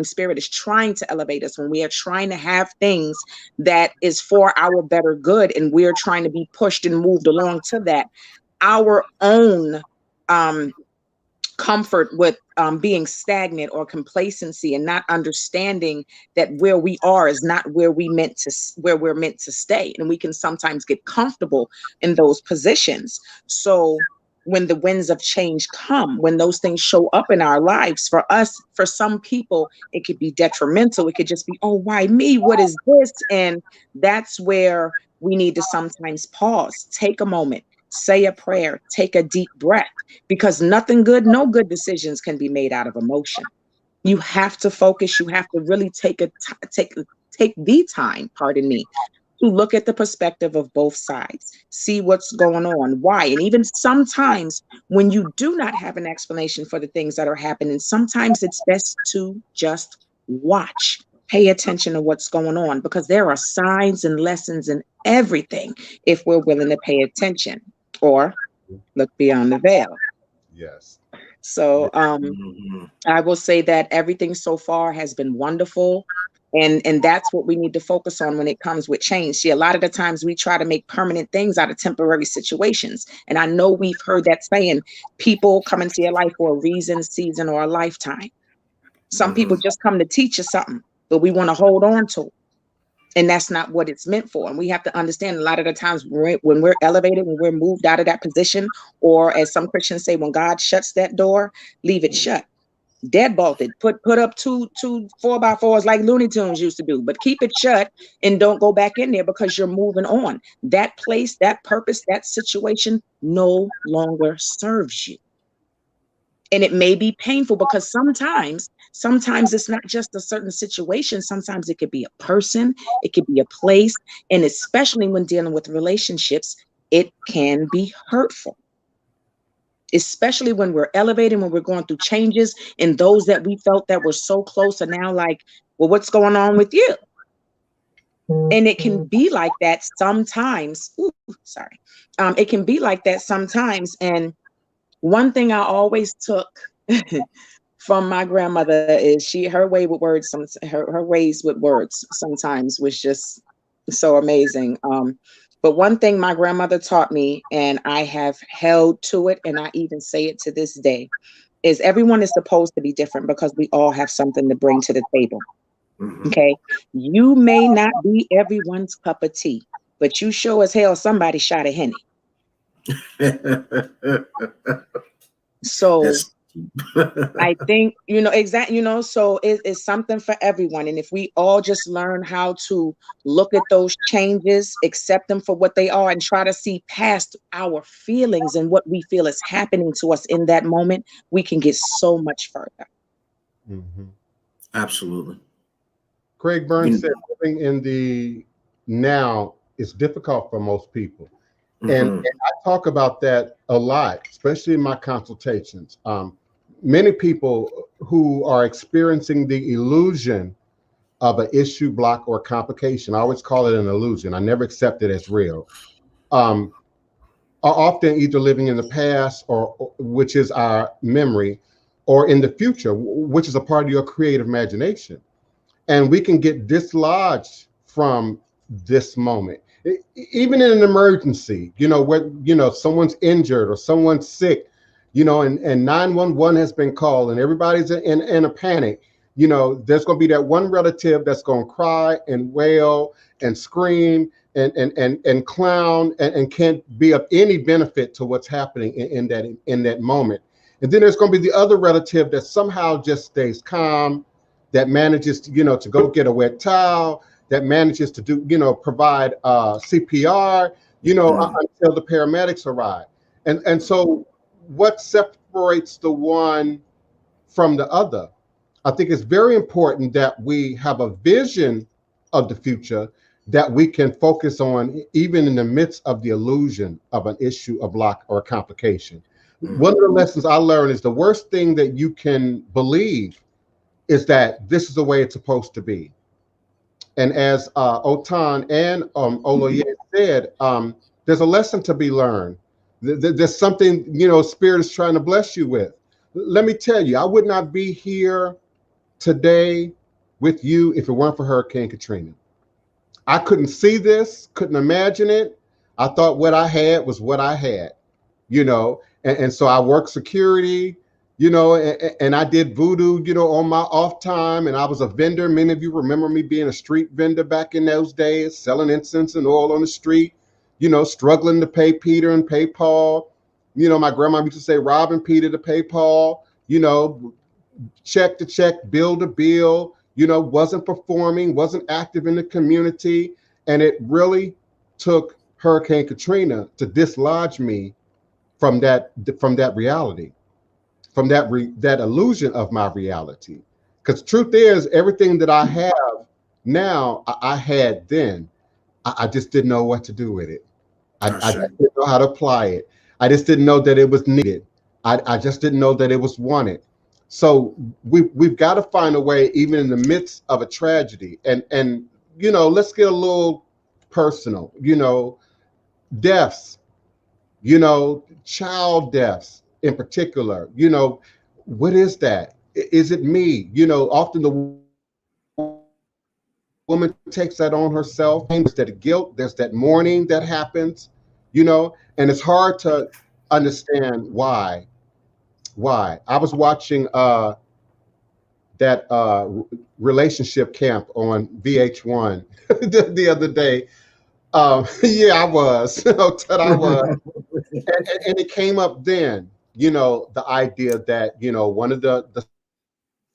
Spirit is trying to elevate us, when we are trying to have things that is for our better good, and we're trying to be pushed and moved along to that, our own comfort with being stagnant or complacency, and not understanding that where we are is not where we're meant to stay, and we can sometimes get comfortable in those positions. So when the winds of change come, when those things show up in our lives, for us, for some people, it could be detrimental. It could just be, oh, why me? What is this? And that's where we need to sometimes pause, take a moment, say a prayer, take a deep breath, because no good decisions can be made out of emotion. You have to focus. You have to really take the time, pardon me, to look at the perspective of both sides, see what's going on, why. And even sometimes when you do not have an explanation for the things that are happening, sometimes it's best to just watch, pay attention to what's going on, because there are signs and lessons in everything if we're willing to pay attention or look beyond the veil. Yes. So I will say that everything so far has been wonderful. And that's what we need to focus on when it comes with change. See, a lot of the times we try to make permanent things out of temporary situations. And I know we've heard that saying, people come into your life for a reason, season, or a lifetime. Some people just come to teach you something, but we want to hold on to it. And that's not what it's meant for. And we have to understand a lot of the times when we're elevated, when we're moved out of that position, or as some Christians say, when God shuts that door, leave it shut. Deadbolted, put up two 4x4s like Looney Tunes used to do, but keep it shut and don't go back in there, because you're moving on. That place, that purpose, that situation no longer serves you. And it may be painful, because sometimes it's not just a certain situation. Sometimes it could be a person, it could be a place. And especially when dealing with relationships, it can be hurtful. Especially when we're elevating, when we're going through changes, and those that we felt that were so close are now like, well, what's going on with you? And it can be like that sometimes. It can be like that sometimes. And one thing I always took from my grandmother is her way with words, her ways with words sometimes was just so amazing. But one thing my grandmother taught me, and I have held to it, and I even say it to this day, is everyone is supposed to be different, because we all have something to bring to the table. Okay. You may not be everyone's cup of tea, but you sure as hell somebody shot a Henny. So I think, so it's something for everyone. And if we all just learn how to look at those changes, accept them for what they are, and try to see past our feelings and what we feel is happening to us in that moment, we can get so much further. Absolutely. Craig Burns said living in the now is difficult for most people. And I talk about that a lot, especially in my consultations. Many people who are experiencing the illusion of an issue, block, or complication, I always call it an illusion, I never accept it as real, are often either living in the past, or which is our memory, or in the future, which is a part of your creative imagination. And we can get dislodged from this moment. Even in an emergency, where someone's injured or someone's sick, and 911 has been called and everybody's in a panic. There's going to be that one relative that's going to cry and wail and scream and clown and can't be of any benefit to what's happening in that moment. And then there's going to be the other relative that somehow just stays calm, that manages to to go get a wet towel, that manages to do provide CPR until the paramedics arrive. And so what separates the one from the other? I think it's very important that we have a vision of the future that we can focus on, even in the midst of the illusion of an issue, a block, or a complication. One of the lessons I learned is the worst thing that you can believe is that this is the way it's supposed to be. And as Otun and Oloye said, there's a lesson to be learned. There's something, Spirit is trying to bless you with. Let me tell you, I would not be here today with you if it weren't for Hurricane Katrina. I couldn't see this, couldn't imagine it. I thought what I had was what I had. you know, and so I worked security, you know, and I did voodoo, you know, on my off time. And I was a vendor. Many of you remember me being a street vendor back in those days, selling incense and oil on the street, you know, struggling to pay Peter and pay Paul. You know, my grandma used to say, robbing Peter to pay Paul, you know, check to check, bill to bill, you know, wasn't performing, wasn't active in the community. And it really took Hurricane Katrina to dislodge me from that reality, from that illusion of my reality. Because truth is, everything that I have now, I had then. I just didn't know what to do with it. I just didn't know how to apply it. I just didn't know that it was needed. I just didn't know that it was wanted. So we've got to find a way, even in the midst of a tragedy. And you know, let's get a little personal. You know, deaths, you know, child deaths in particular. You know, what is that? Is it me? You know, often the woman takes that on herself. There's that guilt, there's that mourning that happens, you know, and it's hard to understand why. I was watching that relationship camp on VH1 the other day. Yeah, I was. I was. And it came up then, you know, the idea that, you know, one of the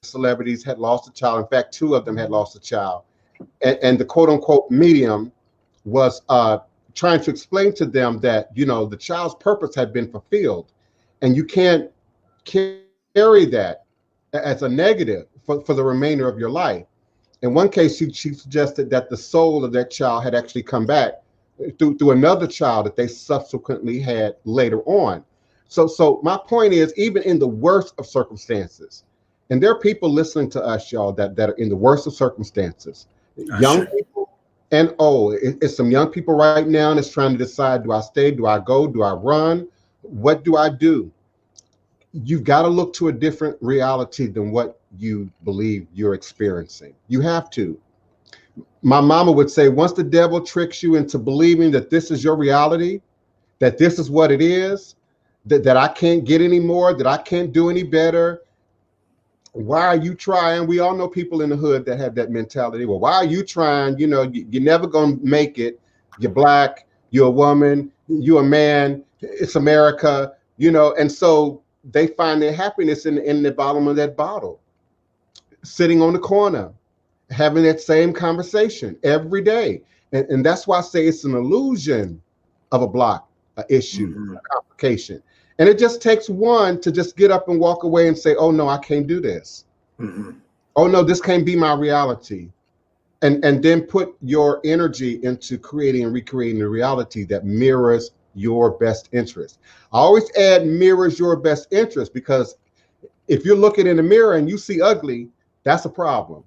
celebrities had lost a child. In fact, two of them had lost a child. And the quote unquote medium was trying to explain to them that, you know, the child's purpose had been fulfilled. And you can't carry that as a negative for the remainder of your life. In one case, she suggested that the soul of that child had actually come back through another child that they subsequently had later on. So my point is, even in the worst of circumstances, and there are people listening to us, y'all, that are in the worst of circumstances, young people and old. It's some young people right now that's trying to decide, do I stay, do I go, do I run? What do I do? You've got to look to a different reality than what you believe you're experiencing. You have to. My mama would say, once the devil tricks you into believing that this is your reality, that this is what it is, that I can't get any more, that I can't do any better, why are you trying? We all know people in the hood that have that mentality. Well, why are you trying? You know, you're never going to make it. You're black, you're a woman, you're a man, it's America, you know, and so they find their happiness in the bottom of that bottle, sitting on the corner, having that same conversation every day. And that's why I say it's an illusion of a block, an issue, a complication. And it just takes one to just get up and walk away and say, oh, no, I can't do this. Oh, no, this can't be my reality. And then put your energy into creating and recreating a reality that mirrors your best interest. I always add mirrors your best interest, because if you're looking in the mirror and you see ugly, that's a problem.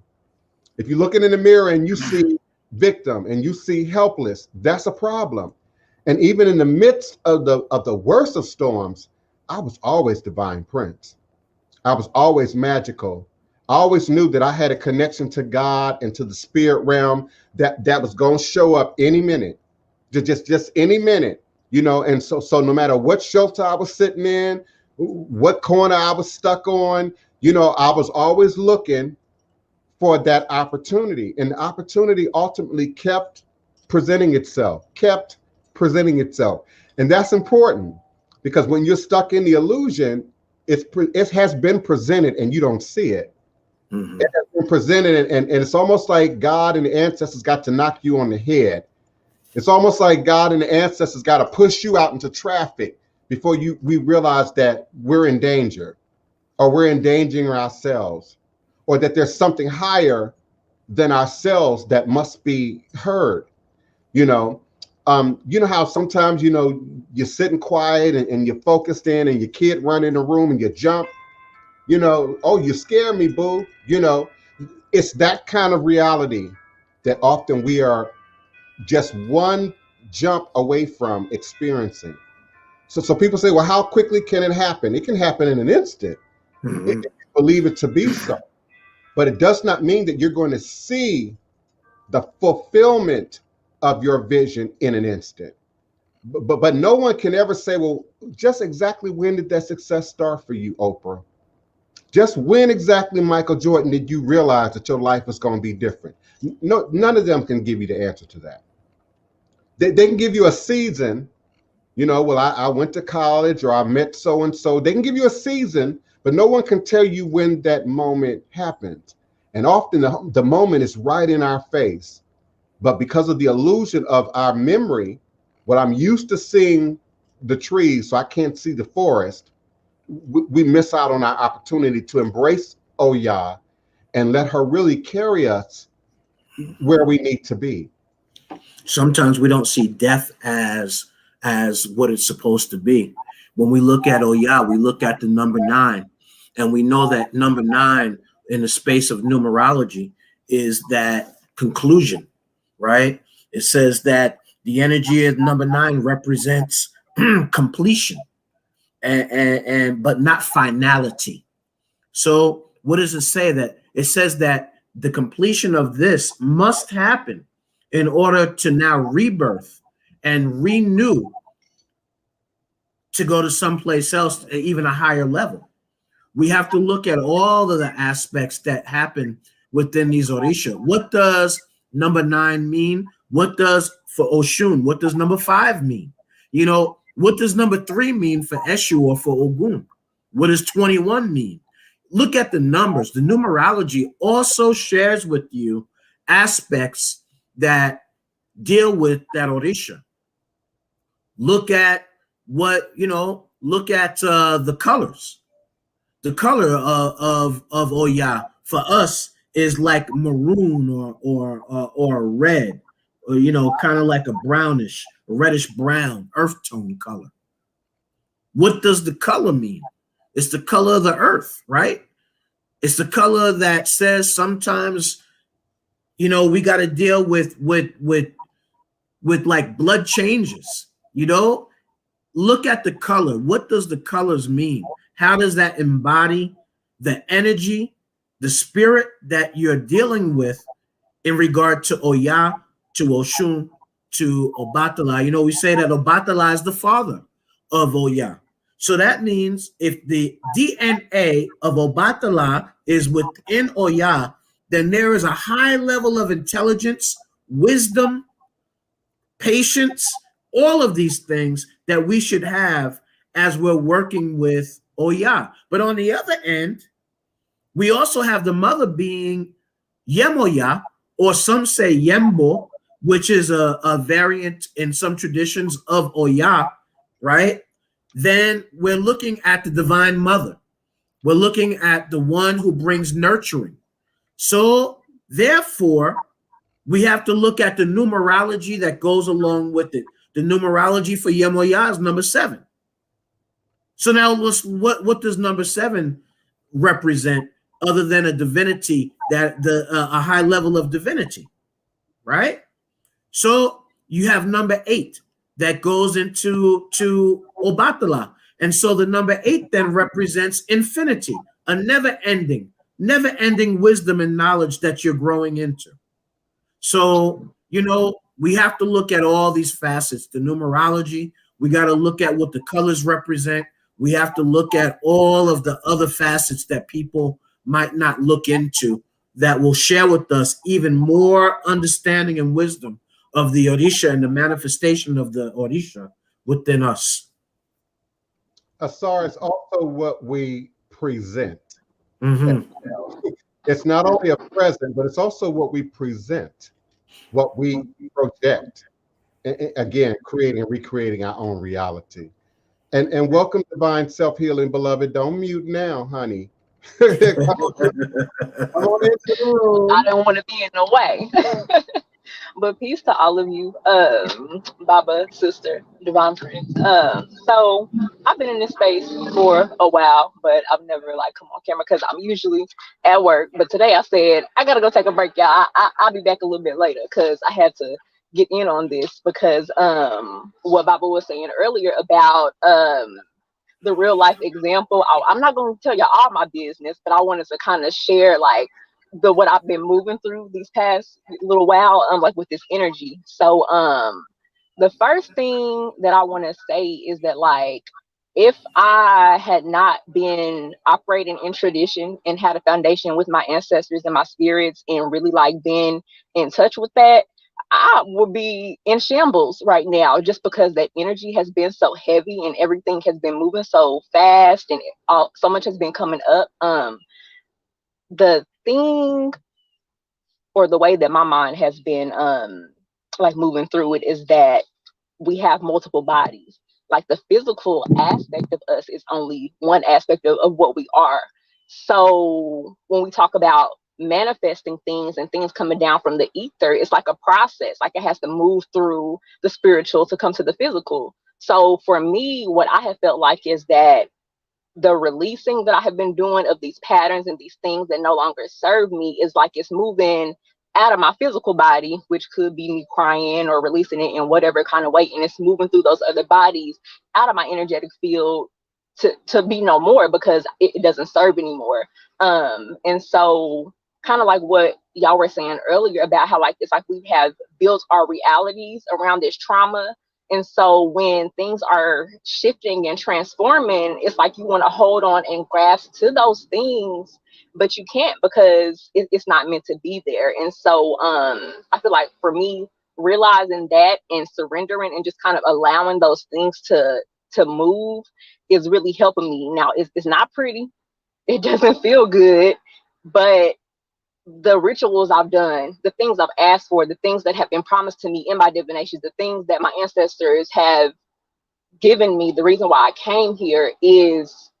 If you're looking in the mirror and you see victim and you see helpless, that's a problem. And even in the midst of the worst of storms, I was always DivinePrince. I was always magical. I always knew that I had a connection to God and to the spirit realm that was going to show up any minute, just any minute, you know. And so no matter what shelter I was sitting in, what corner I was stuck on, you know, I was always looking for that opportunity. And the opportunity ultimately kept presenting itself. And that's important, because when you're stuck in the illusion, it has been presented and you don't see it. It has been presented, and it's almost like God and the ancestors got to knock you on the head. It's almost like God and the ancestors got to push you out into traffic before we realize that we're in danger, or we're endangering ourselves, or that there's something higher than ourselves that must be heard. You know how sometimes, you know, you're sitting quiet and you're focused in, and your kid run in the room and you jump, you know, oh, you scare me, boo. You know, it's that kind of reality that often we are just one jump away from experiencing. So people say, well, how quickly can it happen? It can happen in an instant, if you believe it to be so. But it does not mean that you're going to see the fulfillment of your vision in an instant. But no one can ever say, well, just exactly when did that success start for you, Oprah? Just when exactly, Michael Jordan, did you realize that your life was going to be different? No, none of them can give you the answer to that. They can give you a season, you know, well, I went to college or I met so-and-so. They can give you a season, but no one can tell you when that moment happened. And often the moment is right in our face. But because of the illusion of our memory, what I'm used to seeing the trees, so I can't see the forest, we miss out on our opportunity to embrace Oya and let her really carry us where we need to be. Sometimes we don't see death as what it's supposed to be. When we look at Oya, we look at the number 9, and we know that number 9 in the space of numerology is that conclusion, right? It says that the energy of number 9 represents completion, and but not finality. So what does it say? That it says that the completion of this must happen in order to now rebirth and renew, to go to someplace else, even a higher level. We have to look at all of the aspects that happen within these Orisha. What does number 9 mean? What does for Oshun? What does number 5 mean? You know, what does number 3 mean for Eshu or for Ogun? What does 21 mean? Look at the numbers. The numerology also shares with you aspects that deal with that Orisha. Look at what, you know, look at the colors. The color of Oya for us is like maroon or red, or, you know, kind of like a brownish, reddish brown, earth tone color. What does the color mean? It's the color of the earth, right? It's the color that says sometimes, you know, we got to deal with like blood changes. You know, look at the color. What does the colors mean? How does that embody the energy, the spirit that you're dealing with in regard to Oya, to Oshun, to Obatala? You know, we say that Obatala is the father of Oya. So that means if the DNA of Obatala is within Oya, then there is a high level of intelligence, wisdom, patience, all of these things that we should have as we're working with Oya. But on the other end, we also have the mother being Yemoya, or some say Yembo, which is a variant in some traditions of Oya, right? Then we're looking at the divine mother. We're looking at the one who brings nurturing. So therefore, we have to look at the numerology that goes along with it. The numerology for Yemoya is number 7. So now what does number 7 represent other than a divinity, that a high level of divinity, right? So you have number 8 that goes into Obatala. And so the number 8 then represents infinity, a never-ending wisdom and knowledge that you're growing into. So, you know, we have to look at all these facets, the numerology. We got to look at what the colors represent. We have to look at all of the other facets that people might not look into, that will share with us even more understanding and wisdom of the Orisha and the manifestation of the Orisha within us. Asar is also what we present. Mm-hmm. It's not only a present, but it's also what we present, what we project. Again, creating and recreating our own reality. And welcome, divine self-healing, beloved. Don't mute now, honey. Come on into the room. I don't want to be in the way. But peace to all of you, Baba, sister, DivinePrince. So I've been in this space for a while, but I've never like come on camera because I'm usually at work. But today I said I gotta go take a break, y'all. I'll be back a little bit later because I had to get in on this because what Baba was saying earlier about the real life example. I'm not going to tell you all my business, but I wanted to kind of share like what I've been moving through these past little while, like with this energy. So the first thing that I want to say is that, like, if I had not been operating in tradition and had a foundation with my ancestors and my spirits and really like been in touch with that, I would be in shambles right now, just because that energy has been so heavy and everything has been moving so fast and so much has been coming up. The thing, or the way that my mind has been like moving through it, is that we have multiple bodies. Like, the physical aspect of us is only one aspect of what we are. So when we talk about manifesting things and things coming down from the ether, it's like a process. Like, it has to move through the spiritual to come to the physical. So for me, what I have felt like is that the releasing that I have been doing of these patterns and these things that no longer serve me is like it's moving out of my physical body, which could be me crying or releasing it in whatever kind of way, and it's moving through those other bodies out of my energetic field to be no more, because it doesn't serve anymore. And so, kind of like what y'all were saying earlier about how, like, it's like we have built our realities around this trauma. And so when things are shifting and transforming, it's like you want to hold on and grasp to those things, but you can't, because it's not meant to be there. And so I feel like for me, realizing that and surrendering and just kind of allowing those things to move is really helping me. Now, it's not pretty. It doesn't feel good, but the rituals I've done, the things I've asked for, the things that have been promised to me in my divinations, the things that my ancestors have given me, the reason why I came here is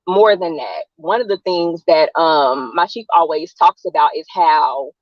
more than that. One of the things that my chief always talks about is how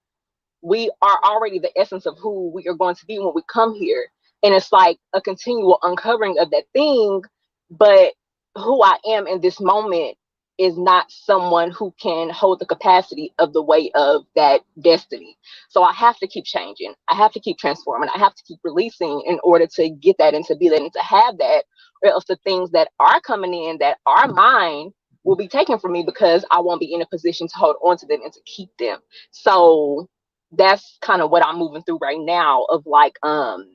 we are already the essence of who we are going to be when we come here. And it's like a continual uncovering of that thing. But who I am in this moment is not someone who can hold the capacity of the weight of that destiny. So I have to keep changing. I have to keep transforming. I have to keep releasing in order to get that and to be that and to have that, or else the things that are coming in that are mine will be taken from me, because I won't be in a position to hold on to them and to keep them. So that's kind of what I'm moving through right now, of like on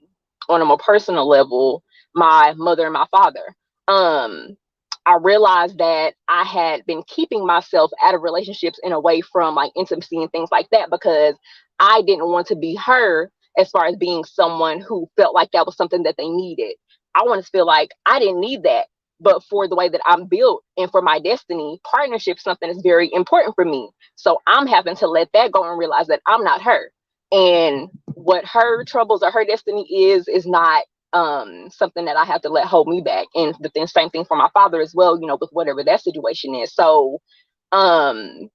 a more personal level, my mother and my father. I realized that I had been keeping myself out of relationships and away from like intimacy and things like that, because I didn't want to be her as far as being someone who felt like that was something that they needed. I wanted to feel like I didn't need that. But for the way that I'm built and for my destiny, partnership is something that's very important for me. So I'm having to let that go and realize that I'm not her. And what her troubles or her destiny is not something that I have to let hold me back. And the same thing for my father as well, you know, with whatever that situation is. So and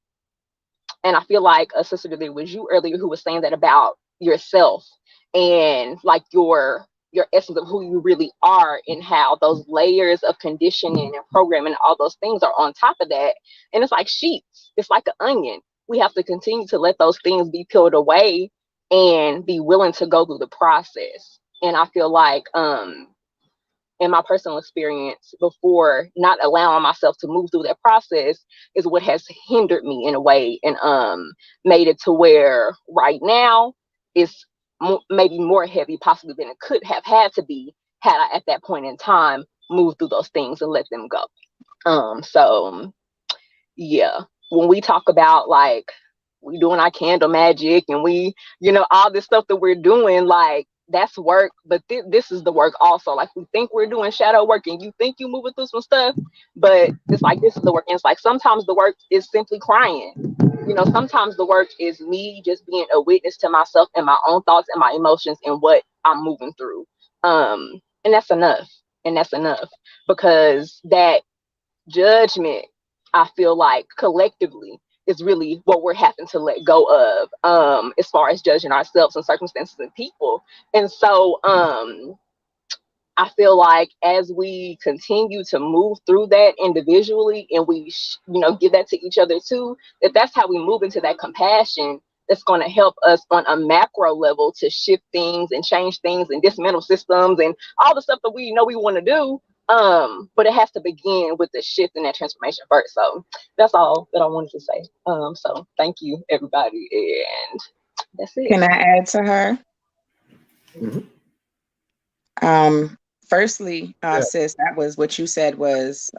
I feel like a sister that was you earlier who was saying that about yourself and like your essence of who you really are, and how those layers of conditioning and programming and all those things are on top of that. And it's like sheets, it's like an onion. We have to continue to let those things be peeled away and be willing to go through the process. And I feel like in my personal experience before, not allowing myself to move through that process is what has hindered me in a way, and made it to where right now it's maybe more heavy possibly than it could have had to be, had I at that point in time moved through those things and let them go. So yeah, when we talk about like we doing our candle magic and we, you know, all this stuff that we're doing, like that's work, but this is the work also. Like, we think we're doing shadow work and you think you moving through some stuff, but it's like this is the work. And it's like sometimes the work is simply crying. You know, sometimes the work is me just being a witness to myself and my own thoughts and my emotions and what I'm moving through. And that's enough. And that's enough, because that judgment, I feel like collectively is really what we're having to let go of, as far as judging ourselves and circumstances and people. And so I feel like as we continue to move through that individually, and we you know, give that to each other too, that's how we move into that compassion that's going to help us on a macro level to shift things and change things and dismantle systems and all the stuff that we know we want to do. But it has to begin with the shift and that transformation first. So that's all that I wanted to say. So thank you, everybody, and that's it. Can I add to her? Mhm. Firstly, sis, that was what you said was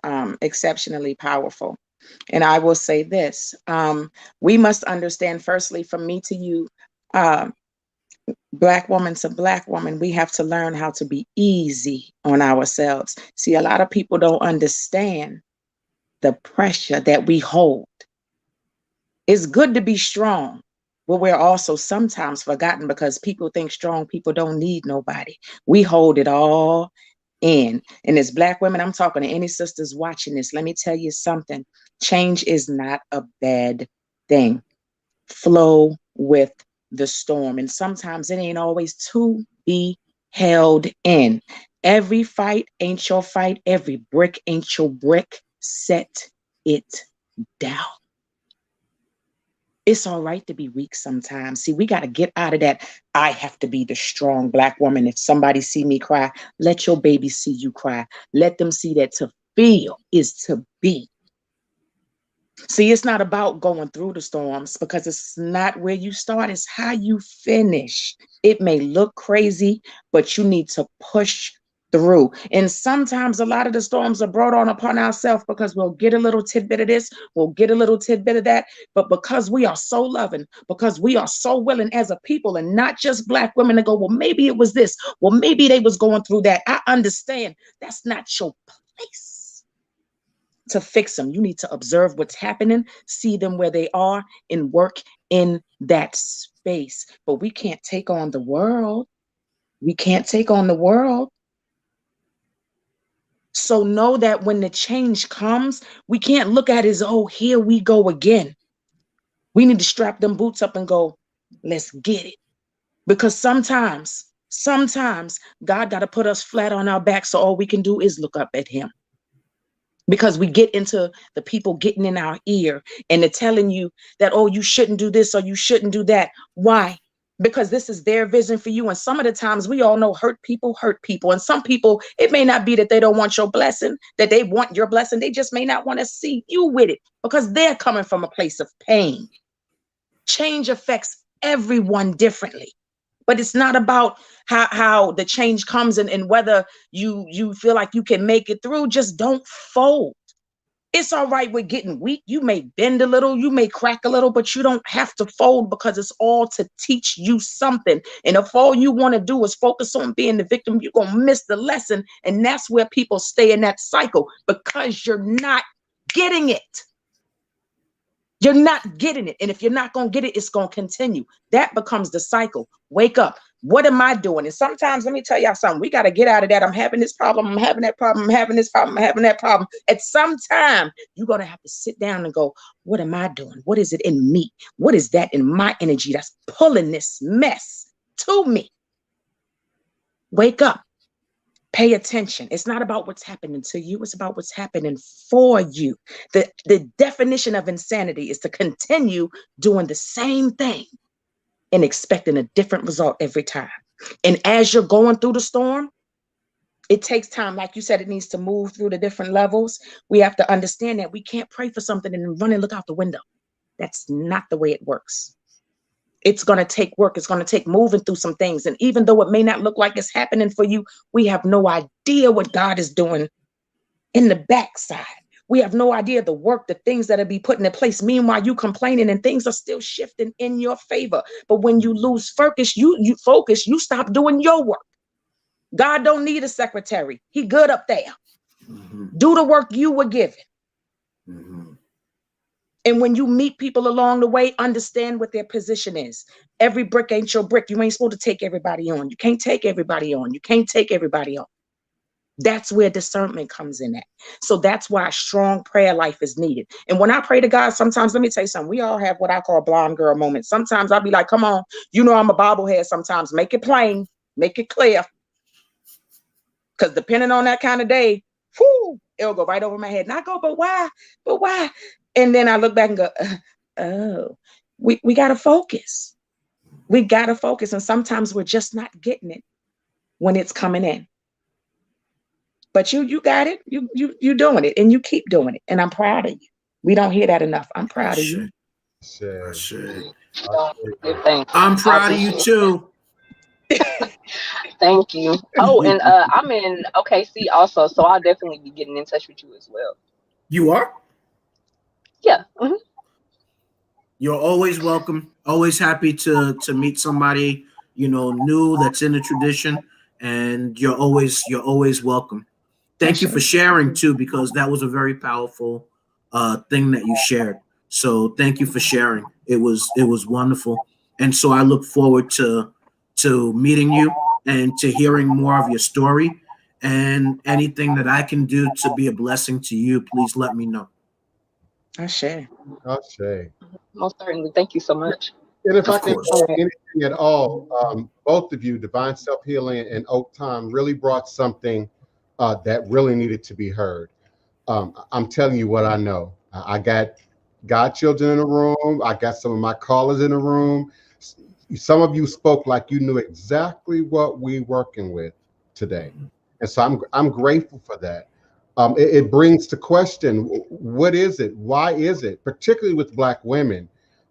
exceptionally powerful. And I will say this, we must understand, firstly, from me to you, Black woman to Black woman, we have to learn how to be easy on ourselves. See, a lot of people don't understand the pressure that we hold. It's good to be strong, but we're also sometimes forgotten because people think strong people don't need nobody. We hold it all in. And as Black women, I'm talking to any sisters watching this, let me tell you something. Change is not a bad thing. Flow with the storm. And sometimes it ain't always to be held in. Every fight ain't your fight. Every brick ain't your brick. Set it down. It's all right to be weak sometimes. See, we got to get out of that. I have to be the strong Black woman. If somebody see me cry, let your baby see you cry. Let them see that to feel is to be. See, it's not about going through the storms because it's not where you start, it's how you finish. It may look crazy, but you need to push through. And sometimes a lot of the storms are brought on upon ourselves because we'll get a little tidbit of this, we'll get a little tidbit of that. But because we are so loving, because we are so willing as a people, and not just Black women to go, well, maybe it was this, well, maybe they was going through that. I understand that's not your place to fix them. You need to observe what's happening, see them where they are, and work in that space. But we can't take on the world. We can't take on the world. So know that when the change comes, we can't look at it as, oh, here we go again. We need to strap them boots up and go, let's get it. Because sometimes God got to put us flat on our back so all we can do is look up at him. Because we get into the people getting in our ear and they're telling you that, oh, you shouldn't do this or you shouldn't do that. Why? Because this is their vision for you. And some of the times we all know hurt people. And some people, it may not be that they don't want your blessing, that they want your blessing. They just may not want to see you with it because they're coming from a place of pain. Change affects everyone differently. But it's not about how the change comes and whether you feel like you can make it through. Just don't fold. It's all right with getting weak. You may bend a little, you may crack a little, but you don't have to fold because it's all to teach you something. And if all you want to do is focus on being the victim, you're going to miss the lesson. And that's where people stay in that cycle because you're not getting it. You're not getting it. And if you're not going to get it, it's going to continue. That becomes the cycle. Wake up. What am I doing? And sometimes, let me tell y'all something. We got to get out of that. I'm having this problem. I'm having that problem. I'm having this problem. I'm having that problem. At some time, you're going to have to sit down and go, what am I doing? What is it in me? What is that in my energy that's pulling this mess to me? Wake up. Pay attention. It's not about what's happening to you. It's about what's happening for you. The definition of insanity is to continue doing the same thing and expecting a different result every time. And as you're going through the storm, it takes time. Like you said, it needs to move through the different levels. We have to understand that we can't pray for something and then run and look out the window. That's not the way it works. It's going to take work. It's going to take moving through some things. And even though it may not look like it's happening for you, we have no idea what God is doing in the backside. We have no idea the work, the things that will be put in place. Meanwhile, you complaining and things are still shifting in your favor. But when you lose focus, you stop doing your work. God don't need a secretary. He good up there. Mm-hmm. Do the work you were given. Mm-hmm. And when you meet people along the way, understand what their position is. Every brick ain't your brick. You ain't supposed to take everybody on. You can't take everybody on. You can't take everybody on. That's where discernment comes in at. So that's why a strong prayer life is needed. And when I pray to God, sometimes, let me tell you something, we all have what I call blonde girl moments. Sometimes I'll be like, come on, you know I'm a bobblehead sometimes. Make it plain, make it clear. Because depending on that kind of day, whoo, it'll go right over my head. And I go, but why? But why? And then I look back and go, oh, we got to focus. We got to focus. And sometimes we're just not getting it when it's coming in. But you got it. You doing it. And you keep doing it. And I'm proud of you. We don't hear that enough. I'm proud of you. I'm proud of you too. Thank you. Oh, and I'm in OKC also, so I'll definitely be getting in touch with you as well. You are? Yeah. You're always welcome. Always happy to meet somebody, you know, new that's in the tradition, and you're always welcome. Thank you for sharing too, because that was a very powerful thing that you shared. So thank you for sharing. It was wonderful, and so I look forward to meeting you and to hearing more of your story. And anything that I can do to be a blessing to you, please let me know. Ashe. Ashe. Most certainly. Thank you so much. And if I Of can course. add anything at all, both of you, Divine Self Healing and Oak Time, really brought something that really needed to be heard. I'm telling you what I know. I got godchildren in the room. I got some of my callers in the room. Some of you spoke like you knew exactly what we're working with today. And so I'm grateful for that. It brings to question, what is it? Why is it, particularly with Black women,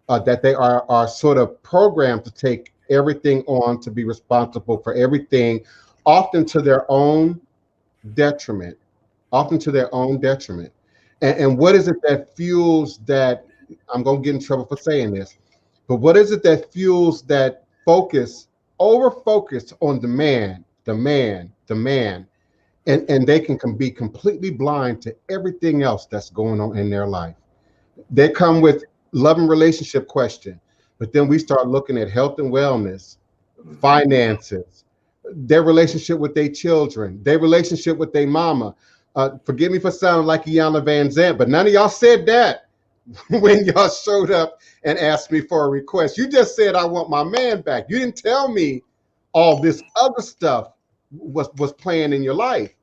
that they are sort of programmed to take everything on, to be responsible for everything, often to their own detriment, And what is it that fuels that? I'm going to get in trouble for saying this, but what is it that fuels that over focus on the man, and they can be completely blind to everything else that's going on in their life? They come with love and relationship question, but then we start looking at health and wellness, finances, their relationship with their children, their relationship with their mama. Forgive me for sounding like Iyanla Vanzant, but none of y'all said that when y'all showed up and asked me for a request. You just said, I want my man back. You didn't tell me all this other stuff was playing in your life.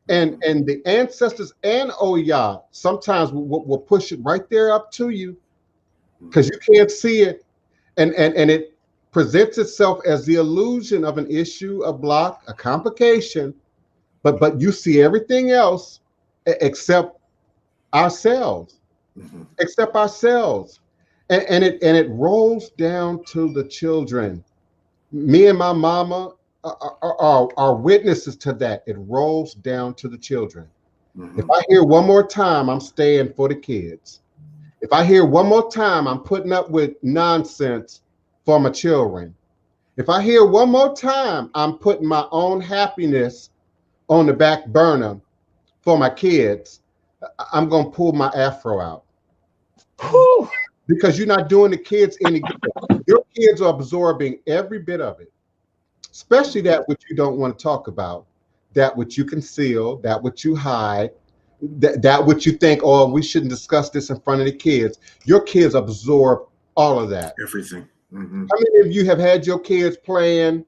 And the ancestors and Oya sometimes will push it right there up to you because you can't see it. And it presents itself as the illusion of an issue, a block, a complication, but you see everything else except ourselves, and it rolls down to the children. Me and my mama are witnesses to that. It rolls down to the children. If I hear one more time, I'm staying for the kids. If I hear one more time, I'm putting up with nonsense for my children. If I hear one more time, I'm putting my own happiness on the back burner for my kids. I'm going to pull my afro out. Whew. Because you're not doing the kids any good. Your kids are absorbing every bit of it, especially that which you don't want to talk about, that which you conceal, that which you hide, that which you think, oh, we shouldn't discuss this in front of the kids. Your kids absorb all of that. Everything. How many of you have had your kids playing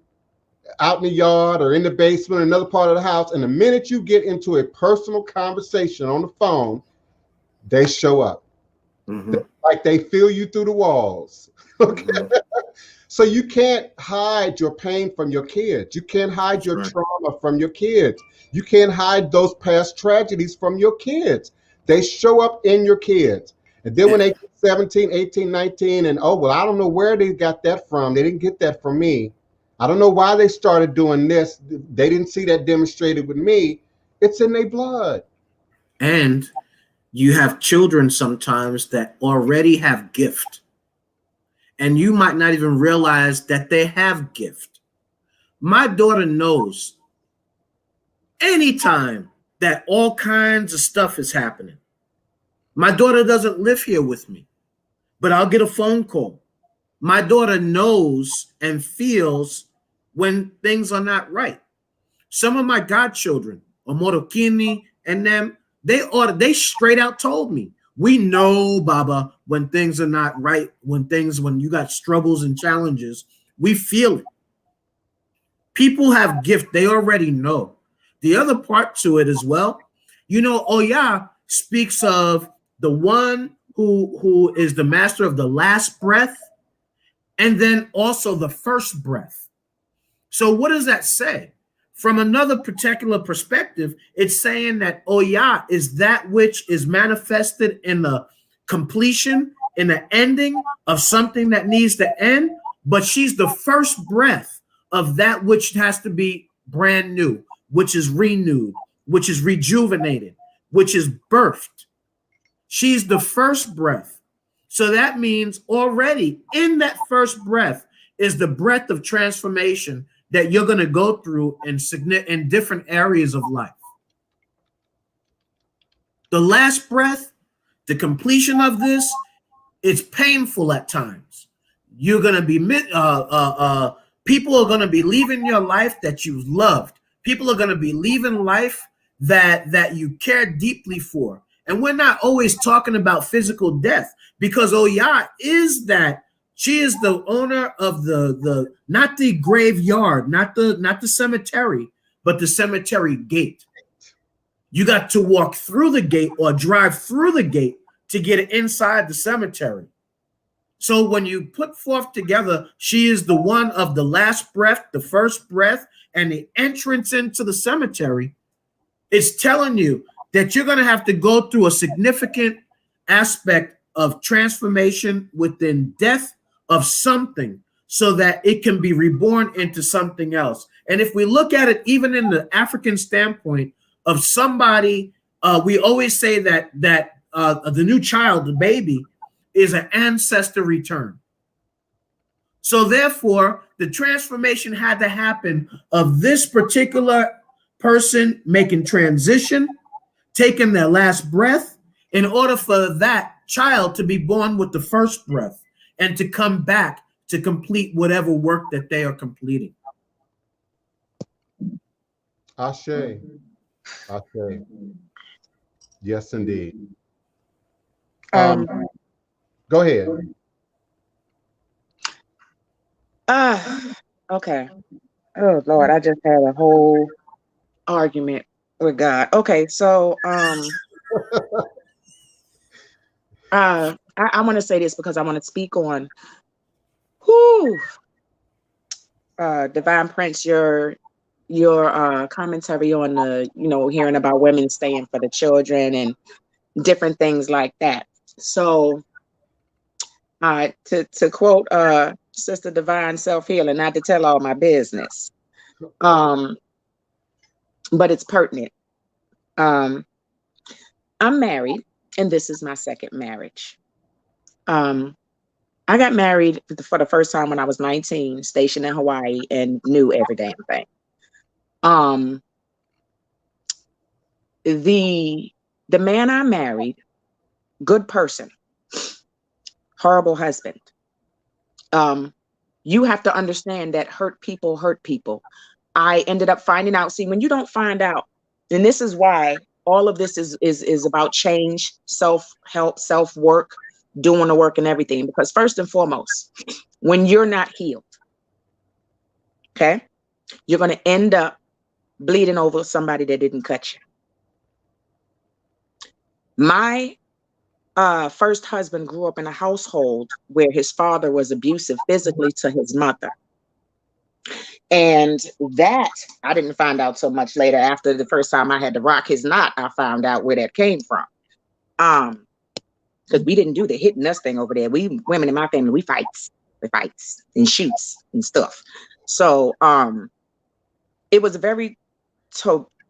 out in the yard or in the basement or another part of the house, and the minute you get into a personal conversation on the phone, they show up? Like they feel you through the walls. Okay. So you can't hide your pain from your kids. You can't hide your trauma from your kids. You can't hide those past tragedies from your kids. They show up in your kids. And then when they get 17, 18, 19, and oh, well, I don't know where they got that from. They didn't get that from me. I don't know why they started doing this. They didn't see that demonstrated with me. It's in their blood. And you have children sometimes that already have gift, and you might not even realize that they have gift. My daughter knows anytime that all kinds of stuff is happening. My daughter doesn't live here with me, but I'll get a phone call. My daughter knows and feels when things are not right. Some of my godchildren, Omorokini and them, they straight out told me, we know, Baba, when things are not right, when you got struggles and challenges, we feel it. People have gift, they already know. The other part to it as well, you know, Oya speaks of the one who is the master of the last breath, and then also the first breath. So what does that say? From another particular perspective, it's saying that Oya is that which is manifested in the completion, in the ending of something that needs to end, but she's the first breath of that which has to be brand new, which is renewed, which is rejuvenated, which is birthed. She's the first breath. So that means already in that first breath is the breath of transformation that you're going to go through in different areas of life. The last breath, the completion of this, it's painful at times. You're going to be, people are going to be leaving your life that you loved. People are going to be leaving life that you care deeply for. And we're not always talking about physical death, because Oya is that. She is the owner of the not the graveyard, not the cemetery, but the cemetery gate. You got to walk through the gate or drive through the gate to get inside the cemetery. So when you put forth together, she is the one of the last breath, the first breath, and the entrance into the cemetery. It's telling you that you're going to have to go through a significant aspect of transformation within death of something so that it can be reborn into something else. And if we look at it even in the African standpoint of somebody, we always say that the new child, the baby, is an ancestor return. So therefore, the transformation had to happen of this particular person making transition, taking their last breath, in order for that child to be born with the first breath and to come back to complete whatever work that they are completing. Ashe. Ashe. Yes, indeed. Go ahead. Okay. Oh Lord, I just had a whole argument with God. Okay, so I want to say this because I want to speak on DivinePrince, your commentary on the, hearing about women staying for the children and different things like that. So to quote Sister Divine Self-Healing, not to tell all my business, but it's pertinent. I'm married, and this is my second marriage. I got married for the first time when I was 19, stationed in Hawaii, and knew every damn thing. The man I married, good person, horrible husband. You have to understand that hurt people hurt people. I ended up finding out, see, when you don't find out, and this is why all of this is about change, self-help, self-work, doing the work and everything. Because first and foremost, when you're not healed, okay, you're going to end up bleeding over somebody that didn't cut you. My first husband grew up in a household where his father was abusive physically to his mother. And that I didn't find out so much later. After the first time I had to rock his knot, I found out where that came from. Because we didn't do the hitting us thing over there. We women in my family, we fights and shoots and stuff. So it was a very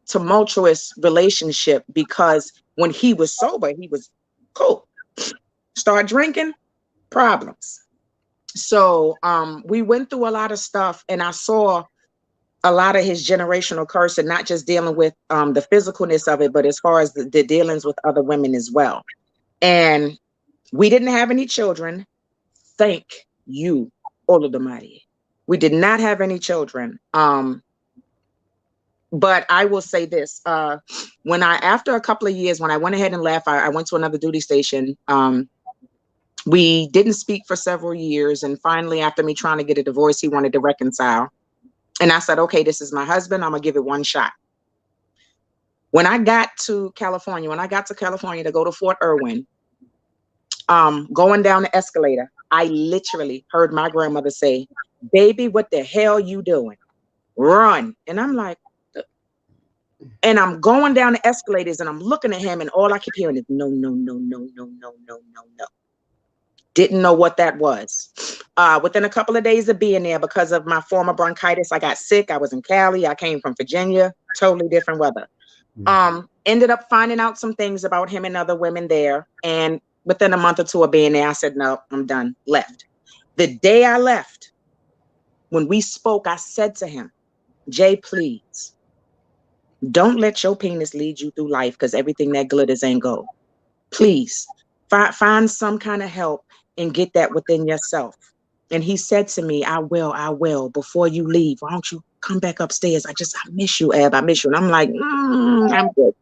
tumultuous relationship, because when he was sober, he was cool. Start drinking, problems. So we went through a lot of stuff, and I saw a lot of his generational curse, and not just dealing with the physicalness of it, but as far as the dealings with other women as well. And we didn't have any children. Thank you, Oladeji. We did not have any children. But I will say this, after a couple of years, when I went ahead and left, I went to another duty station. We didn't speak for several years. And finally, after me trying to get a divorce, he wanted to reconcile. And I said, okay, this is my husband. I'm going to give it one shot. When I got to California to go to Fort Irwin, going down the escalator, I literally heard my grandmother say, baby, what the hell you doing? Run. And I'm like, and I'm going down the escalators and I'm looking at him, and all I keep hearing is no, no, no, no, no, no, no, no, no. Didn't know what that was. Within a couple of days of being there, because of my former bronchitis, I got sick. I was in Cali. I came from Virginia, totally different weather. Ended up finding out some things about him and other women there. And within a month or two of being there, I said, no, I'm done. Left. The day I left, when we spoke, I said to him, Jay, please, don't let your penis lead you through life, because everything that glitters ain't gold. Please find some kind of help and get that within yourself. And he said to me, I will. Before you leave, why don't you come back upstairs? I miss you, Eb. I miss you. And I'm like, I'm good.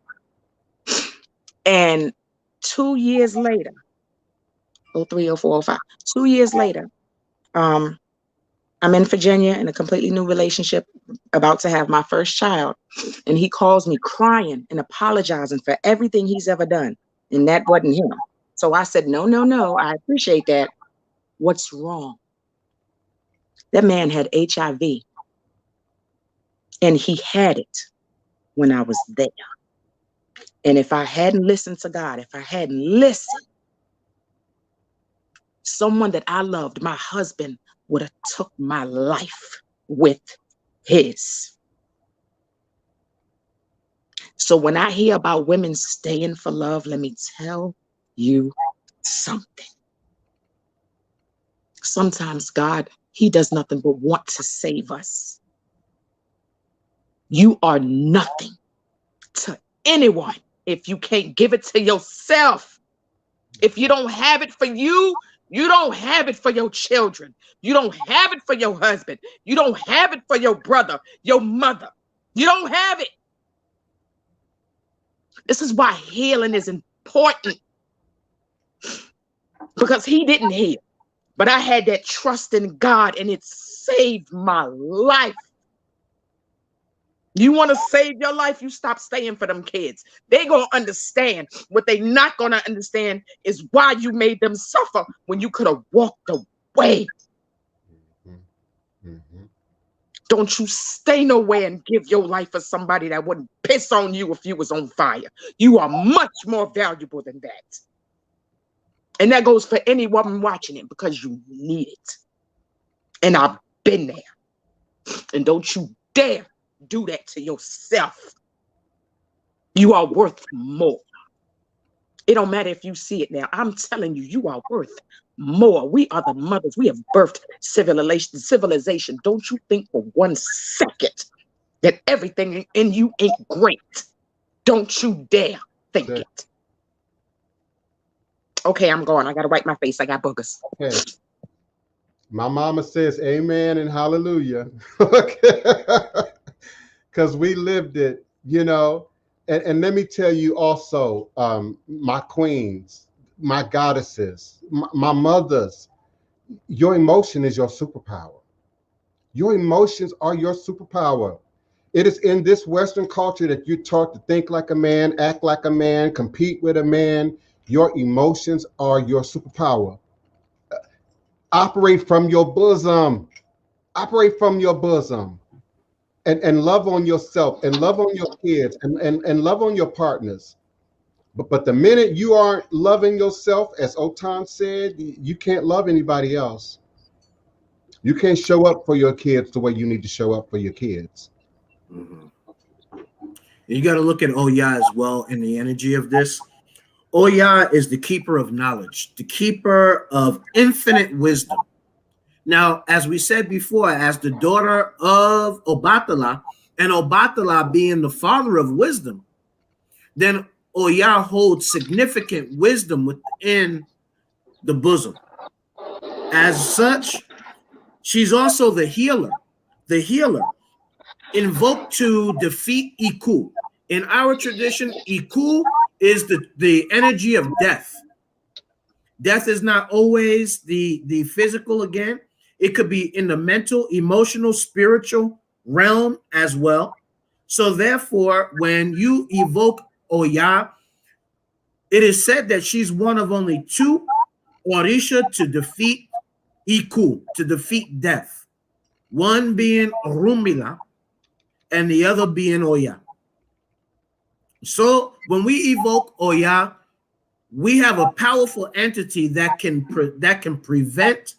And 2 years later, 03, 04, 05, 2 years later, I'm in Virginia in a completely new relationship, about to have my first child. And he calls me crying and apologizing for everything he's ever done. And that wasn't him. So I said, no, I appreciate that. What's wrong? That man had HIV. And he had it when I was there. And if I hadn't listened to God, if I hadn't listened, someone that I loved, my husband, would have took my life with his. So when I hear about women staying for love, let me tell you something. Sometimes God, he does nothing but want to save us. You are nothing to anyone if you can't give it to yourself. If you don't have it for you, you don't have it for your children. You don't have it for your husband. You don't have it for your brother, your mother. You don't have it. This is why healing is important. Because he didn't heal. But I had that trust in God, and it saved my life. You want to save your life, you stop staying for them kids. They're going to understand. What they not going to understand is why you made them suffer when you could have walked away. Don't you stay nowhere and give your life for somebody that wouldn't piss on you if you was on fire. You are much more valuable than that. And that goes for any woman watching it, because you need it. And I've been there. And don't you dare do that to yourself. You are worth more. It don't matter if you see it now. I'm telling you, you are worth more. We are the mothers. We have birthed civilization. Don't you think for 1 second that everything in you ain't great. Don't you dare think it. Okay, I'm going. I got to wipe my face. I got boogers. Okay. My mama says amen and hallelujah. Because we lived it, you know. And let me tell you also, my queens, my goddesses, my mothers, your emotion is your superpower. Your emotions are your superpower. It is in this Western culture that you're taught to think like a man, act like a man, compete with a man. Your emotions are your superpower. Operate from your bosom. Operate from your bosom. And love on yourself, and love on your kids, and love on your partners. But the minute you aren't loving yourself, as Otan said, you can't love anybody else. You can't show up for your kids the way you need to show up for your kids. You got to look at Oya as well in the energy of this. Oya is the keeper of knowledge, the keeper of infinite wisdom. Now, as we said before, as the daughter of Obatala, and Obatala being the father of wisdom, then Oya holds significant wisdom within the bosom. As such, she's also the healer, invoked to defeat Iku. In our tradition, Iku is the energy of death. Death is not always the physical again. It could be in the mental, emotional, spiritual realm as well. So therefore, when you evoke Oya, it is said that she's one of only 2 Orisha to defeat Iku, to defeat death. One being Orunmila and the other being Oya. So when we evoke Oya, we have a powerful entity that can prevent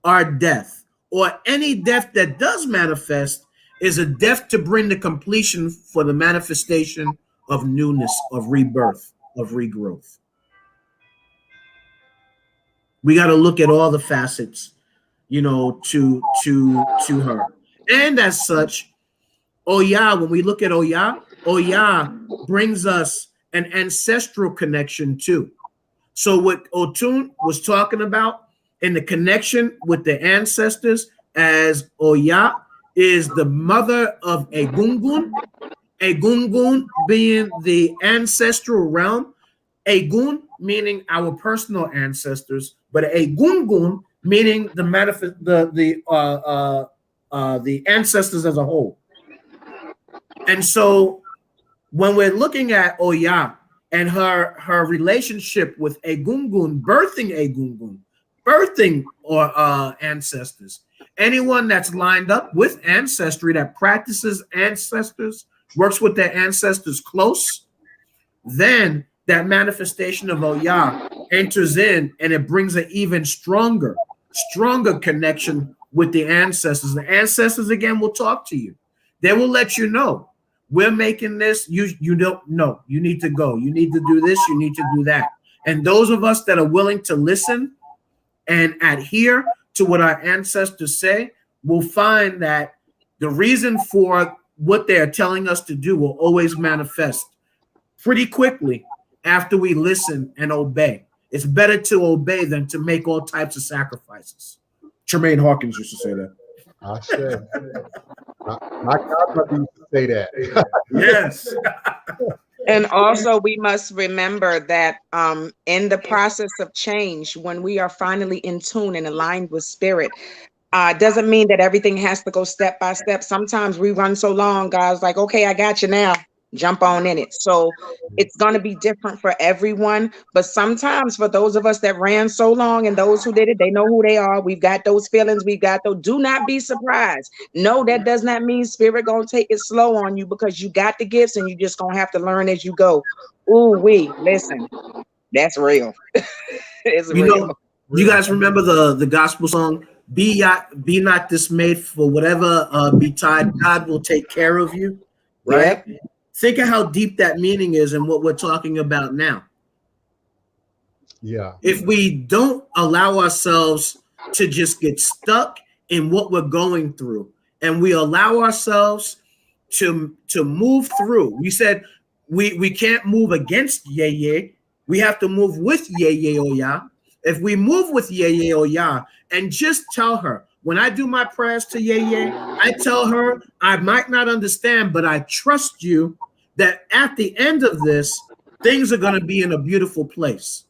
our death, or any death that does manifest is a death to bring the completion for the manifestation of newness, of rebirth, of regrowth. We got to look at all the facets, you know, to her. And as such, Oya, when we look at Oya, Oya brings us an ancestral connection too. So what Otun was talking about in the connection with the ancestors, as Oya is the mother of Egungun, Egungun being the ancestral realm, Egun meaning our personal ancestors, but Egungun meaning the ancestors as a whole. And so when we're looking at Oya and her relationship with Egungun, birthing or ancestors, anyone that's lined up with ancestry, that practices ancestors, works with their ancestors close, then that manifestation of Oya enters in, and it brings an even stronger connection with the ancestors. The ancestors, again, will talk to you. They will let you know, we're making this, you don't know, you need to go, you need to do this, you need to do that. And those of us that are willing to listen and adhere to what our ancestors say will find that the reason for what they are telling us to do will always manifest pretty quickly after we listen and obey. It's better to obey than to make all types of sacrifices. Tremaine Hawkins used to say that. I said, my godmother used to say that. Yes. And also, we must remember that in the process of change, when we are finally in tune and aligned with spirit, doesn't mean that everything has to go step by step. Sometimes we run so long, God's like, okay, I got you now. Jump on in it. So it's going to be different for everyone. But sometimes for those of us that ran so long and those who did it, they know who they are. We've got those feelings. We've got those. Do not be surprised. No, that does not mean spirit going to take it slow on you, because you got the gifts and you just going to have to learn as you go. Ooh, listen, that's real. It's real. Know, you guys remember the gospel song, be not dismayed, for whatever betide, God will take care of you, right? Yep. Think of how deep that meaning is and what we're talking about now. Yeah. If we don't allow ourselves to just get stuck in what we're going through, and we allow ourselves to move through, we said we can't move against Yeye. We have to move with Yeye Oya. If we move with Yeye Oya and just tell her, when I do my prayers to Yeye, I tell her, I might not understand, but I trust you that at the end of this, things are going to be in a beautiful place.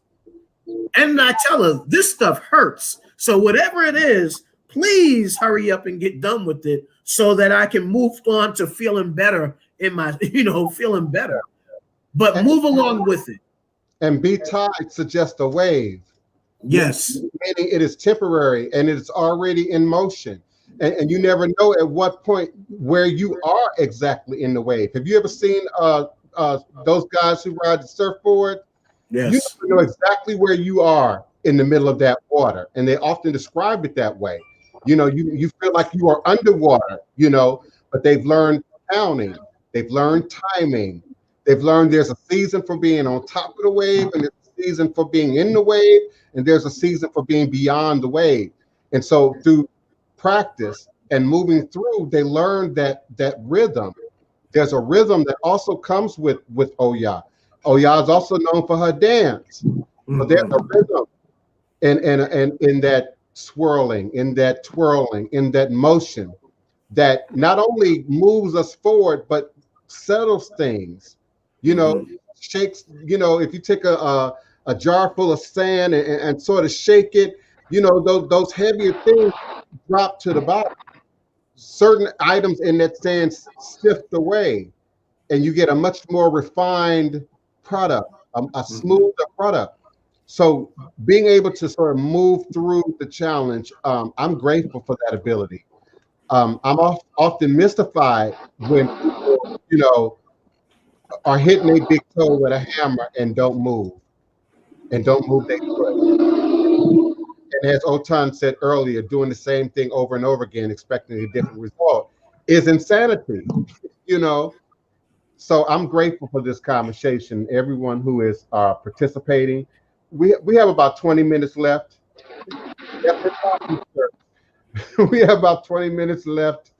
And I tell her, this stuff hurts. So whatever it is, please hurry up and get done with it so that I can move on to feeling better in my, feeling better. But move along with it. And betide suggests a wave. Yes. Meaning it is temporary and it's already in motion. And you never know at what point where you are exactly in the wave. Have you ever seen those guys who ride the surfboard? Yes. You never know exactly where you are in the middle of that water. And they often describe it that way. You feel like you are underwater, but they've learned counting. They've learned timing. They've learned there's a season for being on top of the wave, and there's a season for being in the wave, and there's a season for being beyond the wave. And so through practice and moving through, they learn that rhythm. There's a rhythm that also comes with Oya. Oya is also known for her dance. So there's a rhythm and in that swirling, in that twirling, in that motion that not only moves us forward, but settles things, shakes, if you take a jar full of sand and sort of shake it, those heavier things drop to the bottom. Certain items in that sand sift away, and you get a much more refined product, a smoother product. So being able to sort of move through the challenge, I'm grateful for that ability. I'm often mystified when people, are hitting a big toe with a hammer and don't move. and don't move their foot. And as Otun said earlier, doing the same thing over and over again, expecting a different result, is insanity, you know? So I'm grateful for this conversation, everyone who is participating. We have about 20 minutes left. We have about 20 minutes left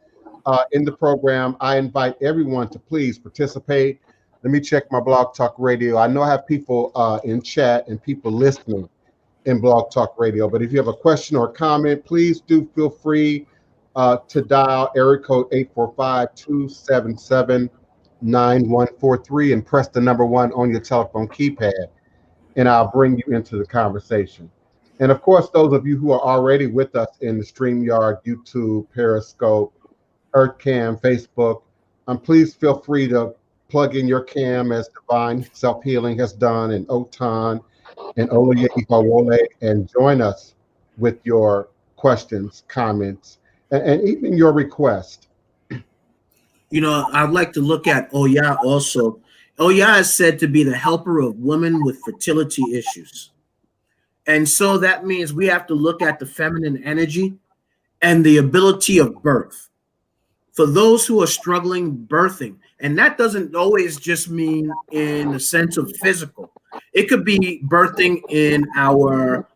in the program. I invite everyone to please participate. Let me check my Blog Talk Radio. I know I have people in chat and people listening in Blog Talk Radio, but if you have a question or a comment, please do feel free to dial area code 845-277-9143 and press the number 1 on your telephone keypad, and I'll bring you into the conversation. And of course, those of you who are already with us in the StreamYard, YouTube, Periscope, EarthCam, Facebook, please feel free to plug in your cam as Divine Self-Healing has done, and Otun and Oloye, Ifawole, and join us with your questions, comments, and even your request. You know, I'd like to look at Oya also. Oya is said to be the helper of women with fertility issues. And so that means we have to look at the feminine energy and the ability of birth. For those who are struggling birthing, and that doesn't always just mean in the sense of physical. It could be birthing in our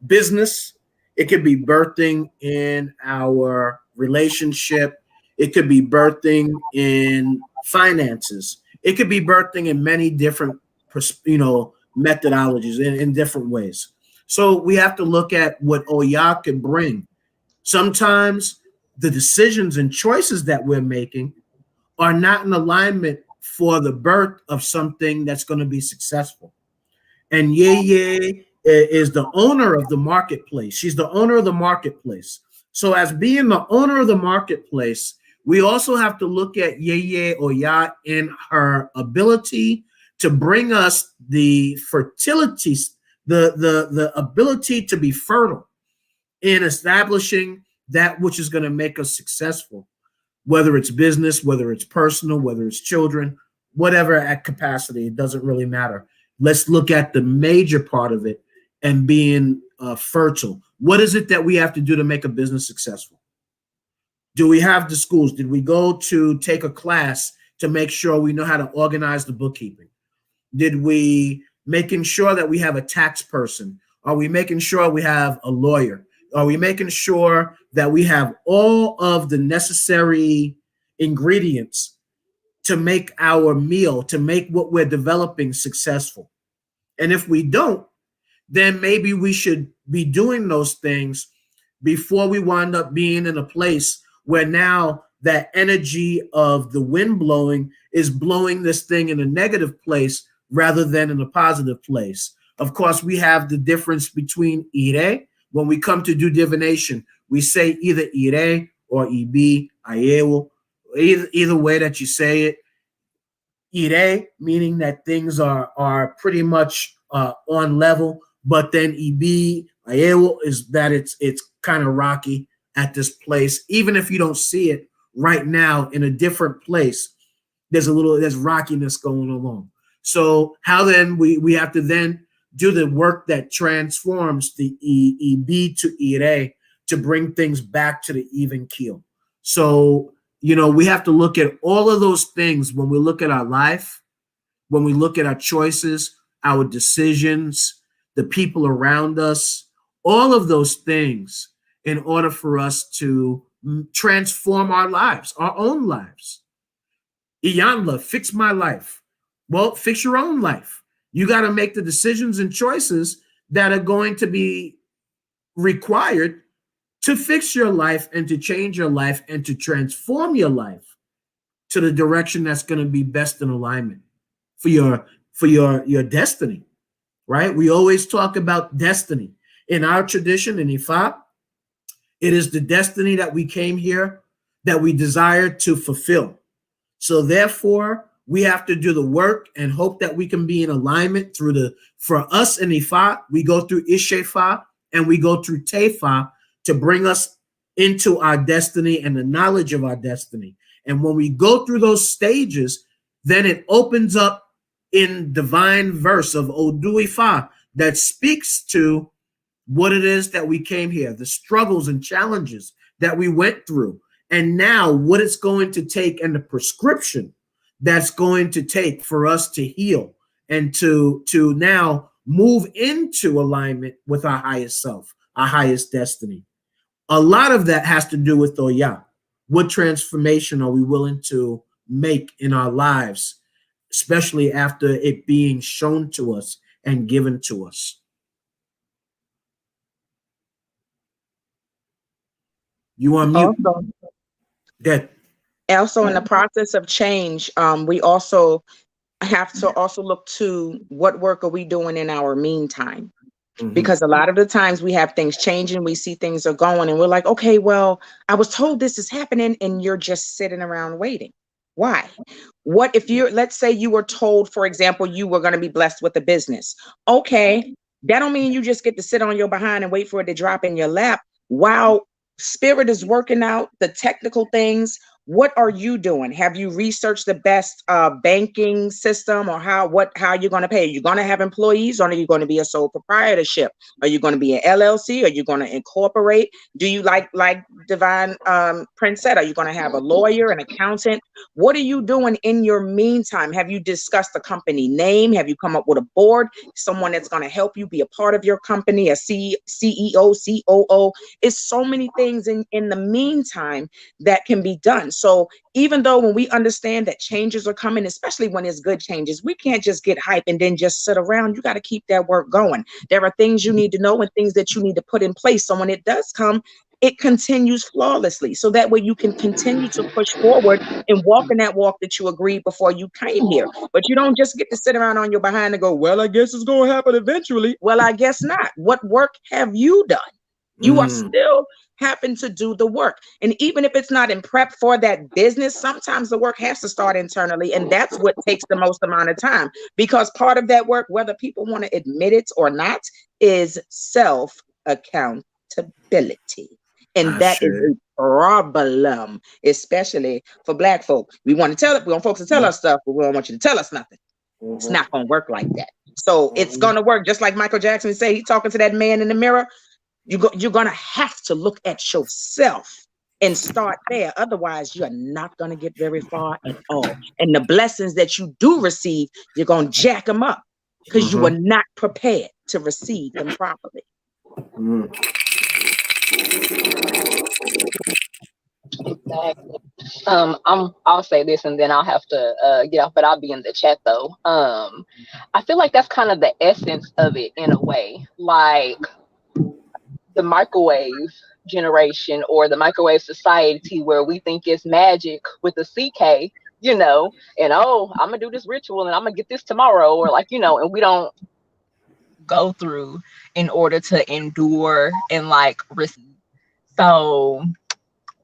business. It could be birthing in our relationship. It could be birthing in finances. It could be birthing in many different, methodologies in different ways. So we have to look at what Oya can bring. Sometimes the decisions and choices that we're making are not in alignment for the birth of something that's going to be successful. And Yeye is the owner of the marketplace. She's the owner of the marketplace. So as being the owner of the marketplace, we also have to look at Yeye Oya in her ability to bring us the fertility, the ability to be fertile in establishing that which is going to make us successful, whether it's business, whether it's personal, whether it's children, whatever at capacity, it doesn't really matter. Let's look at the major part of it and being fertile. What is it that we have to do to make a business successful? Do we have the schools? Did we go to take a class to make sure we know how to organize the bookkeeping? Did we making sure that we have a tax person? Are we making sure we have a lawyer? Are we making sure that we have all of the necessary ingredients to make our meal, to make what we're developing successful? And if we don't, then maybe we should be doing those things before we wind up being in a place where now that energy of the wind blowing is blowing this thing in a negative place rather than in a positive place. Of course, we have the difference between Ire. When we come to do divination, we say either Ire or Ibi, Ayewo, either way that you say it. Ire, meaning that things are pretty much on level, but then Ibi, Ayewo is that it's kind of rocky at this place. Even if you don't see it right now in a different place, there's rockiness going along. So how then we have to then do the work that transforms the Ibi to Ire to bring things back to the even keel. So, we have to look at all of those things when we look at our life, when we look at our choices, our decisions, the people around us, all of those things in order for us to transform our lives, our own lives. Iyanla, fix my life. Well, fix your own life. You got to make the decisions and choices that are going to be required to fix your life and to change your life and to transform your life to the direction that's going to be best in alignment for your destiny, right? We always talk about destiny. In our tradition, in Ifa, it is the destiny that we came here, that we desire to fulfill. So therefore, we have to do the work and hope that we can be in alignment for us in Ifa, we go through Ishefa and we go through Tefa to bring us into our destiny and the knowledge of our destiny. And when we go through those stages, then it opens up in divine verse of Odu Ifa, that speaks to what it is that we came here, the struggles and challenges that we went through, and now what it's going to take and the prescription that's going to take for us to heal and to now move into alignment with our highest self, our highest destiny. A lot of that has to do with Oya. What transformation are we willing to make in our lives, especially after it being shown to us and given to us? You are mute. Good. Also, in the process of change, we also have to also look to what work are we doing in our meantime. Because a lot of the times we have things changing, we see things are going, and we're like, okay, well, I was told this is happening, and you're just sitting around waiting. Why? What if you're, let's say you were told, for example, you were going to be blessed with a business. Okay, that don't mean you just get to sit on your behind and wait for it to drop in your lap. While spirit is working out the technical things, what are you doing? Have you researched the best banking system, or how you're going to pay? Are you going to have employees, or are you going to be a sole proprietorship? Are you going to be an LLC? Are you going to incorporate? Do you like DivinePrince said, are you going to have a lawyer, an accountant? What are you doing in your meantime? Have you discussed the company name? Have you come up with a board, someone that's going to help you be a part of your company, a CEO, COO? It's so many things in the meantime that can be done. So even though when we understand that changes are coming, especially when it's good changes, we can't just get hype and then just sit around. You got to keep that work going. There are things you need to know and things that you need to put in place. So when it does come, it continues flawlessly. So that way you can continue to push forward and walk in that walk that you agreed before you came here. But you don't just get to sit around on your behind and go, well, I guess it's going to happen eventually. Well, I guess not. What work have you done? You are still having to do the work. And even if it's not in prep for that business, sometimes the work has to start internally. And that's what takes the most amount of time, because part of that work, whether people want to admit it or not, is self-accountability. And that is a problem, especially for Black folk. We want folks to tell us stuff, but we don't want you to tell us nothing. It's not going to work like that. So it's going to work just like Michael Jackson say, he's talking to that man in the mirror. You're going to have to look at yourself and start there. Otherwise, you're not going to get very far at all. And the blessings that you do receive, you're going to jack them up because you were not prepared to receive them properly. Exactly. I'll say this and then I'll have to get off, but I'll be in the chat though. I feel like that's kind of the essence of it in a way, like the microwave generation or the microwave society, where we think it's magic with a CK, and I'm gonna do this ritual and I'm gonna get this tomorrow, or and we don't go through in order to endure and receive. So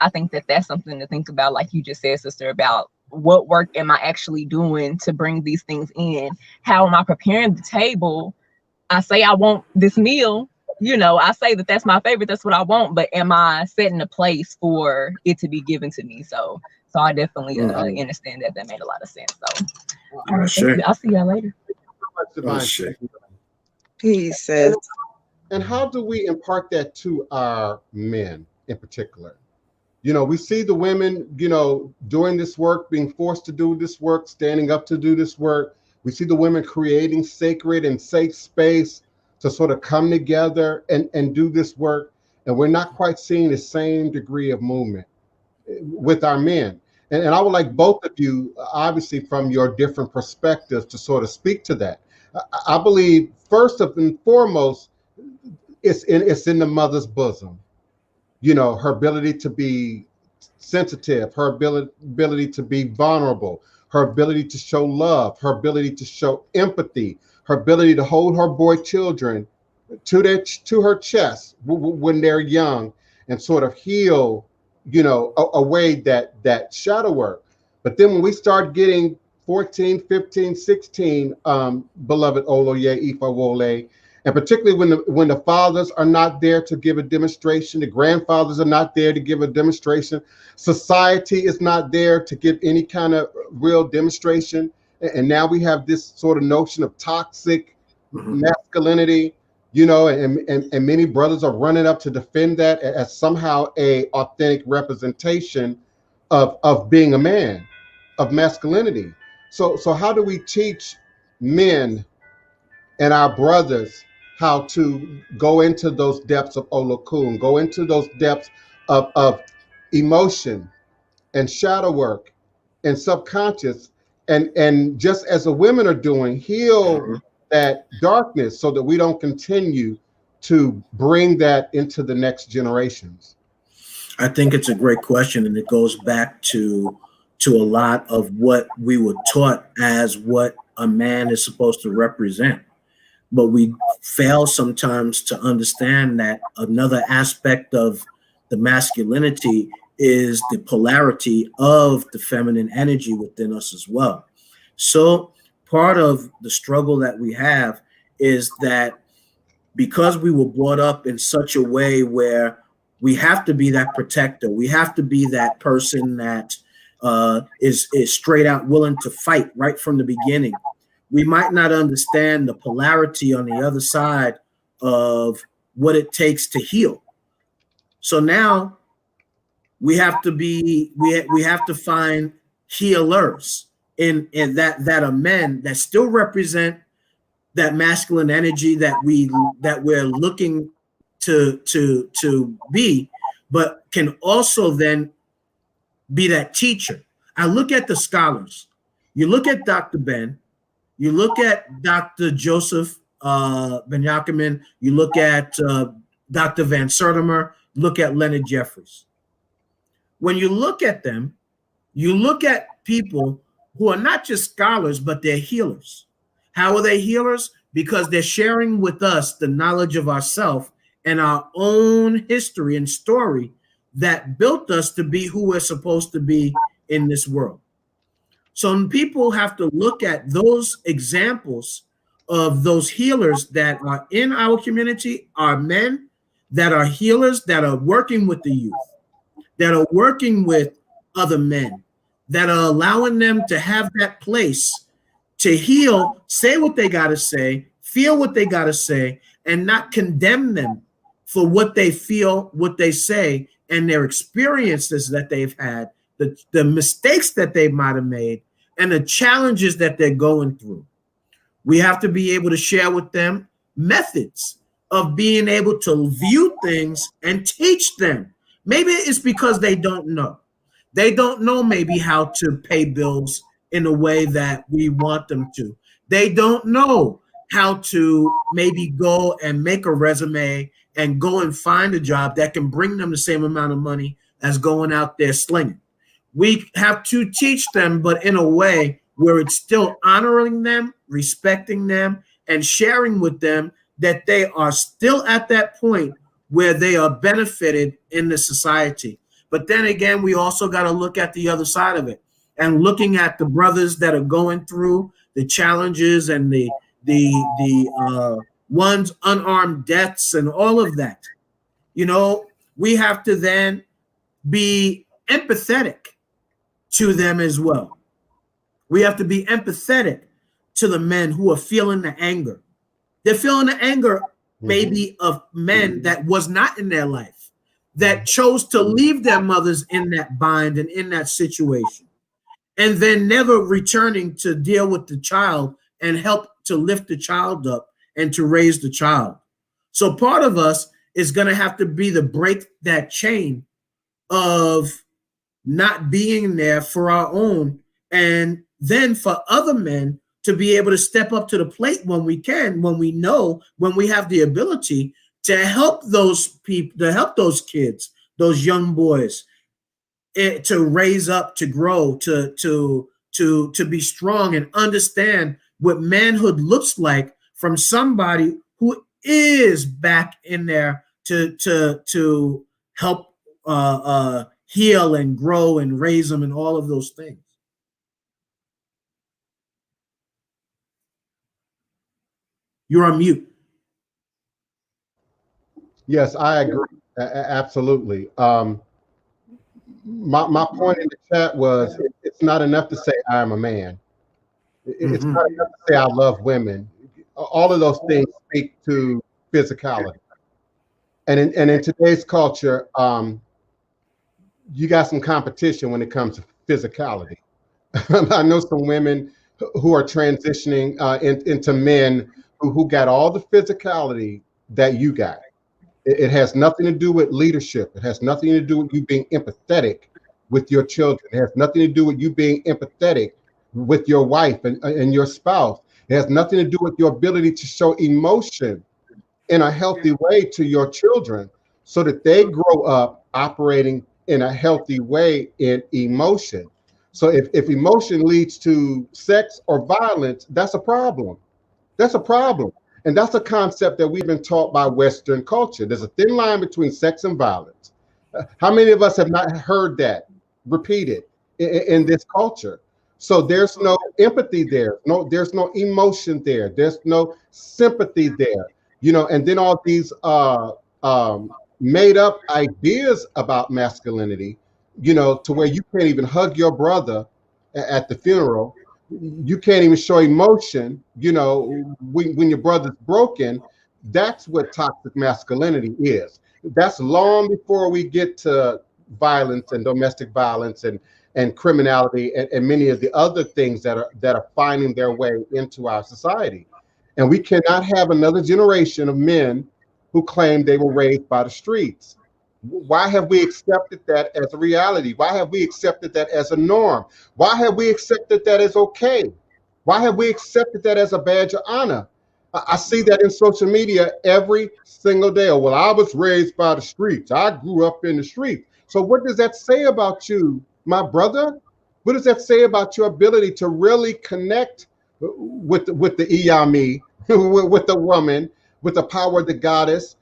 I think that that's something to think about, like you just said, sister, about what work am I actually doing to bring these things in? How am I preparing the table? I say I want this meal, I say that that's my favorite, that's what I want, but am I setting a place for it to be given to me? So I definitely understand that made a lot of sense. So I'll see y'all later. Peace, sis. And how do we impart that to our men in particular? We see the women, doing this work, being forced to do this work, standing up to do this work. We see the women creating sacred and safe space to sort of come together and do this work. And we're not quite seeing the same degree of movement with our men. And I would like both of you, obviously from your different perspectives, to sort of speak to that. I believe first and foremost, it's in the mother's bosom. Her ability to be sensitive, her ability to be vulnerable, her ability to show love, her ability to show empathy, her ability to hold her boy children to her chest when they're young and sort of heal, away that shadow work. But then when we start getting 14, 15, 16, beloved Oloye, Ifawole, and particularly when the fathers are not there to give a demonstration, the grandfathers are not there to give a demonstration, society is not there to give any kind of real demonstration. And now we have this sort of notion of toxic masculinity, you know, and many brothers are running up to defend that as somehow a authentic representation of being a man, of masculinity. So how do we teach men and our brothers how to go into those depths of Olokun, go into those depths of emotion and shadow work and subconscious, and just as the women are doing, heal that darkness so that we don't continue to bring that into the next generations? I think it's a great question, and it goes back to a lot of what we were taught as what a man is supposed to represent. But we fail sometimes to understand that another aspect of the masculinity is the polarity of the feminine energy within us as well. So part of the struggle that we have is that because we were brought up in such a way where we have to be that protector, we have to be that person that is straight out willing to fight right from the beginning. We might not understand the polarity on the other side of what it takes to heal. So now we have to be, we have to find healers in that are men that still represent that masculine energy that we're looking to be, but can also then be that teacher. I look at the scholars. You look at Dr. Ben, you look at Dr. Joseph Ben Yakimin, you look at Dr. Van Sertimer, look at Leonard Jeffries. When you look at them, you look at people who are not just scholars, but they're healers. How are they healers? Because they're sharing with us the knowledge of ourselves and our own history and story that built us to be who we're supposed to be in this world. So people have to look at those examples of those healers that are in our community, are men that are healers, that are working with the youth, that are working with other men, that are allowing them to have that place to heal, say what they got to say, feel what they got to say, and not condemn them for what they feel, what they say, and their experiences that they've had, the mistakes that they might have made, and the challenges that they're going through. We have to be able to share with them methods of being able to view things and teach them. Maybe it's because they don't know. They don't know maybe how to pay bills in a way that we want them to. They don't know how to maybe go and make a resume and go and find a job that can bring them the same amount of money as going out there slinging. We have to teach them, but in a way where it's still honoring them, respecting them, and sharing with them that they are still at that point where they are benefited in the society. But then again, we also got to look at the other side of it, and looking at the brothers that are going through the challenges and the one's unarmed deaths and all of that. You know, we have to then be empathetic to them as well. We have to be empathetic to the men who are feeling the anger. They're feeling the anger maybe of men that was not in their life, that chose to leave their mothers in that bind and in that situation, and then never returning to deal with the child and help to lift the child up and to raise the child. So part of us is going to have to be the break that chain of not being there for our own, and then for other men to be able to step up to the plate when we can, when we know, when we have the ability to help those people, to help those kids, those young boys, to raise up, to grow, to be strong and understand what manhood looks like from somebody who is back in there to help heal and grow and raise them and all of those things. You're on mute. Yes, I agree. Absolutely. My point in the chat was it's not enough to say I'm a man. It's not enough to say I love women. all of those things speak to physicality. And in today's culture, you got some competition when it comes to physicality. I know some women who are transitioning into men who got all the physicality that you got. It has nothing to do with leadership. It has nothing to do with you being empathetic with your children. It has nothing to do with you being empathetic with your wife and your spouse. It has nothing to do with your ability to show emotion in a healthy way to your children so that they grow up operating in a healthy way in emotion. So if emotion leads to sex or violence, that's a problem. That's a problem. And that's a concept that we've been taught by Western culture. There's a thin line between sex and violence. How many of us have not heard that repeated in this culture? So there's no empathy there. No, there's no emotion there. There's no sympathy there. You know, and then all these made up ideas about masculinity, you know, to where you can't even hug your brother at the funeral. You can't even show emotion, you know, when your brother's broken. That's what toxic masculinity is. That's long before we get to violence and domestic violence and criminality and many of the other things that are finding their way into our society. And we cannot have another generation of men who claim they were raised by the streets. Why have we accepted that as a reality? Why have we accepted that as a norm? Why have we accepted that as okay? Why have we accepted that as a badge of honor? I see that in social media every single day. Oh, well, I was raised by the streets. I grew up in the streets. So what does that say about you, my brother? What does that say about your ability to really connect with the Iyami, with the woman, with the power of the goddess?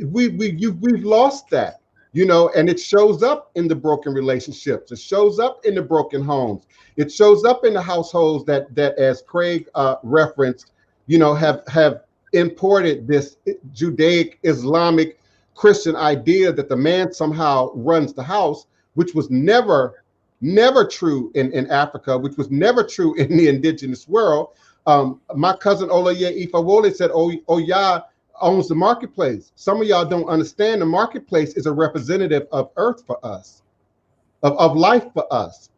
We've lost that, you know, and it shows up in the broken relationships. It shows up in the broken homes. It shows up in the households that as Craig referenced, you know, have imported this Judaic, Islamic, Christian idea that the man somehow runs the house, which was never true in Africa, which was never true in the indigenous world. My cousin Oloye Ifawole said, Oya owns the marketplace. Some of y'all don't understand the marketplace is a representative of earth for us, of life for us.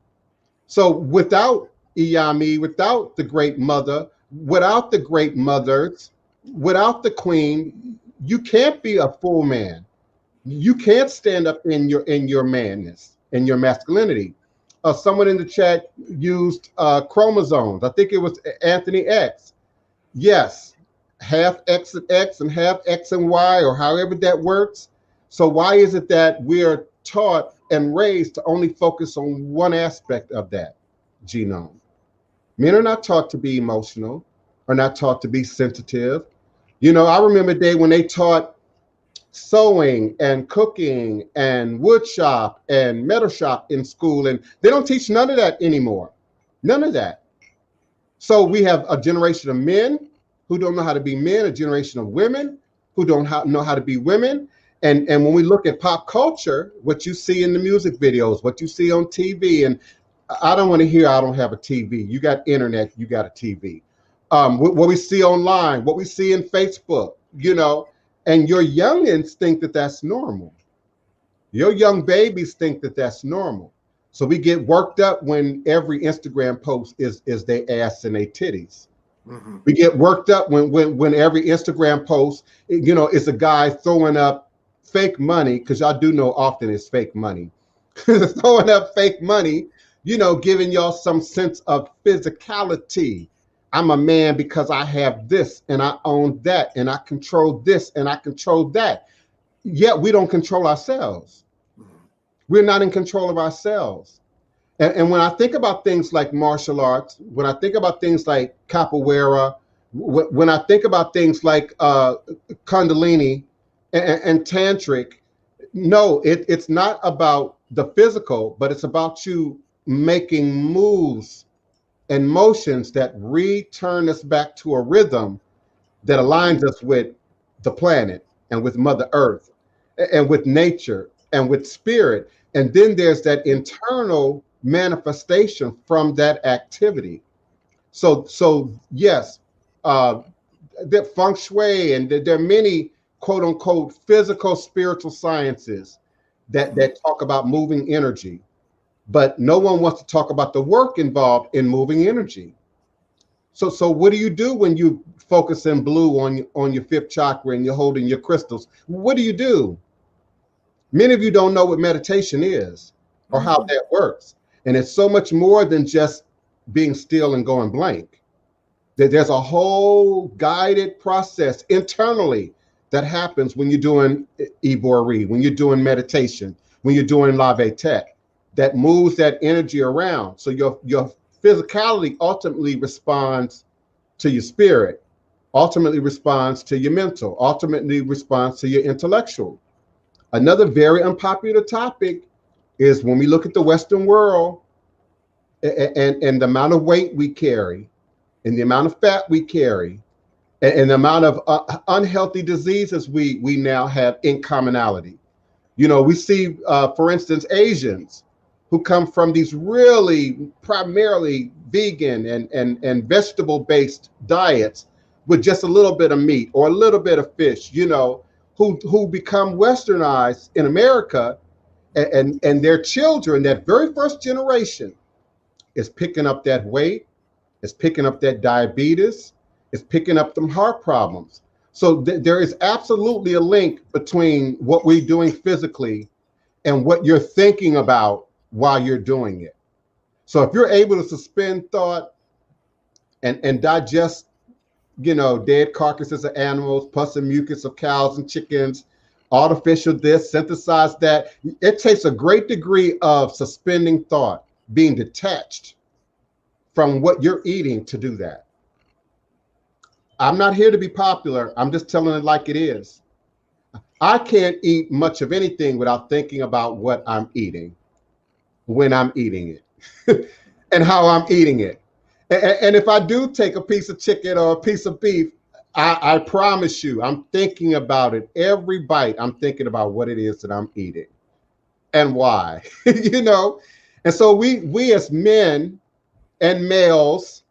So without Iyami, without the great mother, without the great mothers, without the queen, you can't be a full man. You can't stand up in your manness, in your masculinity. Someone in the chat used chromosomes. I think it was Anthony X. Yes, half X and X and half X and Y, or however that works. So why is it that we're taught and raised to only focus on one aspect of that genome? Men are not taught to be emotional, are not taught to be sensitive. You know, I remember a day when they taught sewing and cooking and wood shop and metal shop in school, and they don't teach none of that anymore. None of that. So we have a generation of men who don't know how to be men, a generation of women who don't know how to be women. And when we look at pop culture, what you see in the music videos, what you see on TV, and I don't want to hear I don't have a TV. You got internet, you got a TV. What we see online, what we see in Facebook, you know, and your youngins think that that's normal. Your young babies think that that's normal. So we get worked up when every Instagram post is they ass and they titties. Mm-hmm. We get worked up when every Instagram post, you know, is a guy throwing up fake money, because y'all do know often it's fake money. Throwing up fake money, you know, giving y'all some sense of physicality. I'm a man because I have this and I own that and I control this and I control that. Yet we don't control ourselves. We're not in control of ourselves. And when I think about things like martial arts, when I think about things like capoeira, when I think about things like kundalini and tantric, no, it's not about the physical, but it's about you making moves and motions that return us back to a rhythm that aligns us with the planet and with Mother Earth and with nature and with spirit. And then there's that internal manifestation from that activity. So yes, the feng shui, and there are many quote unquote physical spiritual sciences that talk about moving energy, but no one wants to talk about the work involved in moving energy. So what do you do when you focus in blue on your fifth chakra and you're holding your crystals? What do you do? Many of you don't know what meditation is or how that works. And it's so much more than just being still and going blank. There's a whole guided process internally that happens when you're doing Ibori, when you're doing meditation, when you're doing Lave Tech, that moves that energy around. So your physicality ultimately responds to your spirit, ultimately responds to your mental, ultimately responds to your intellectual. Another very unpopular topic is when we look at the Western world and the amount of weight we carry and the amount of fat we carry and the amount of unhealthy diseases we now have in commonality. You know, we see, for instance, Asians who come from these really primarily vegan and vegetable-based diets with just a little bit of meat or a little bit of fish, you know, who become westernized in America, and their children, that very first generation, is picking up that weight, is picking up that diabetes, is picking up them heart problems. So there is absolutely a link between what we're doing physically and what you're thinking about while you're doing it. So if you're able to suspend thought and digest, you know, dead carcasses of animals, pus and mucus of cows and chickens, artificial this, synthesize that, it takes a great degree of suspending thought, being detached from what you're eating to do that. I'm not here to be popular. I'm just telling it like it is. I can't eat much of anything without thinking about what I'm eating, when I'm eating it, and how I'm eating it. And if I do take a piece of chicken or a piece of beef, I promise you, I'm thinking about it. Every bite, I'm thinking about what it is that I'm eating and why, you know? And so we as men and males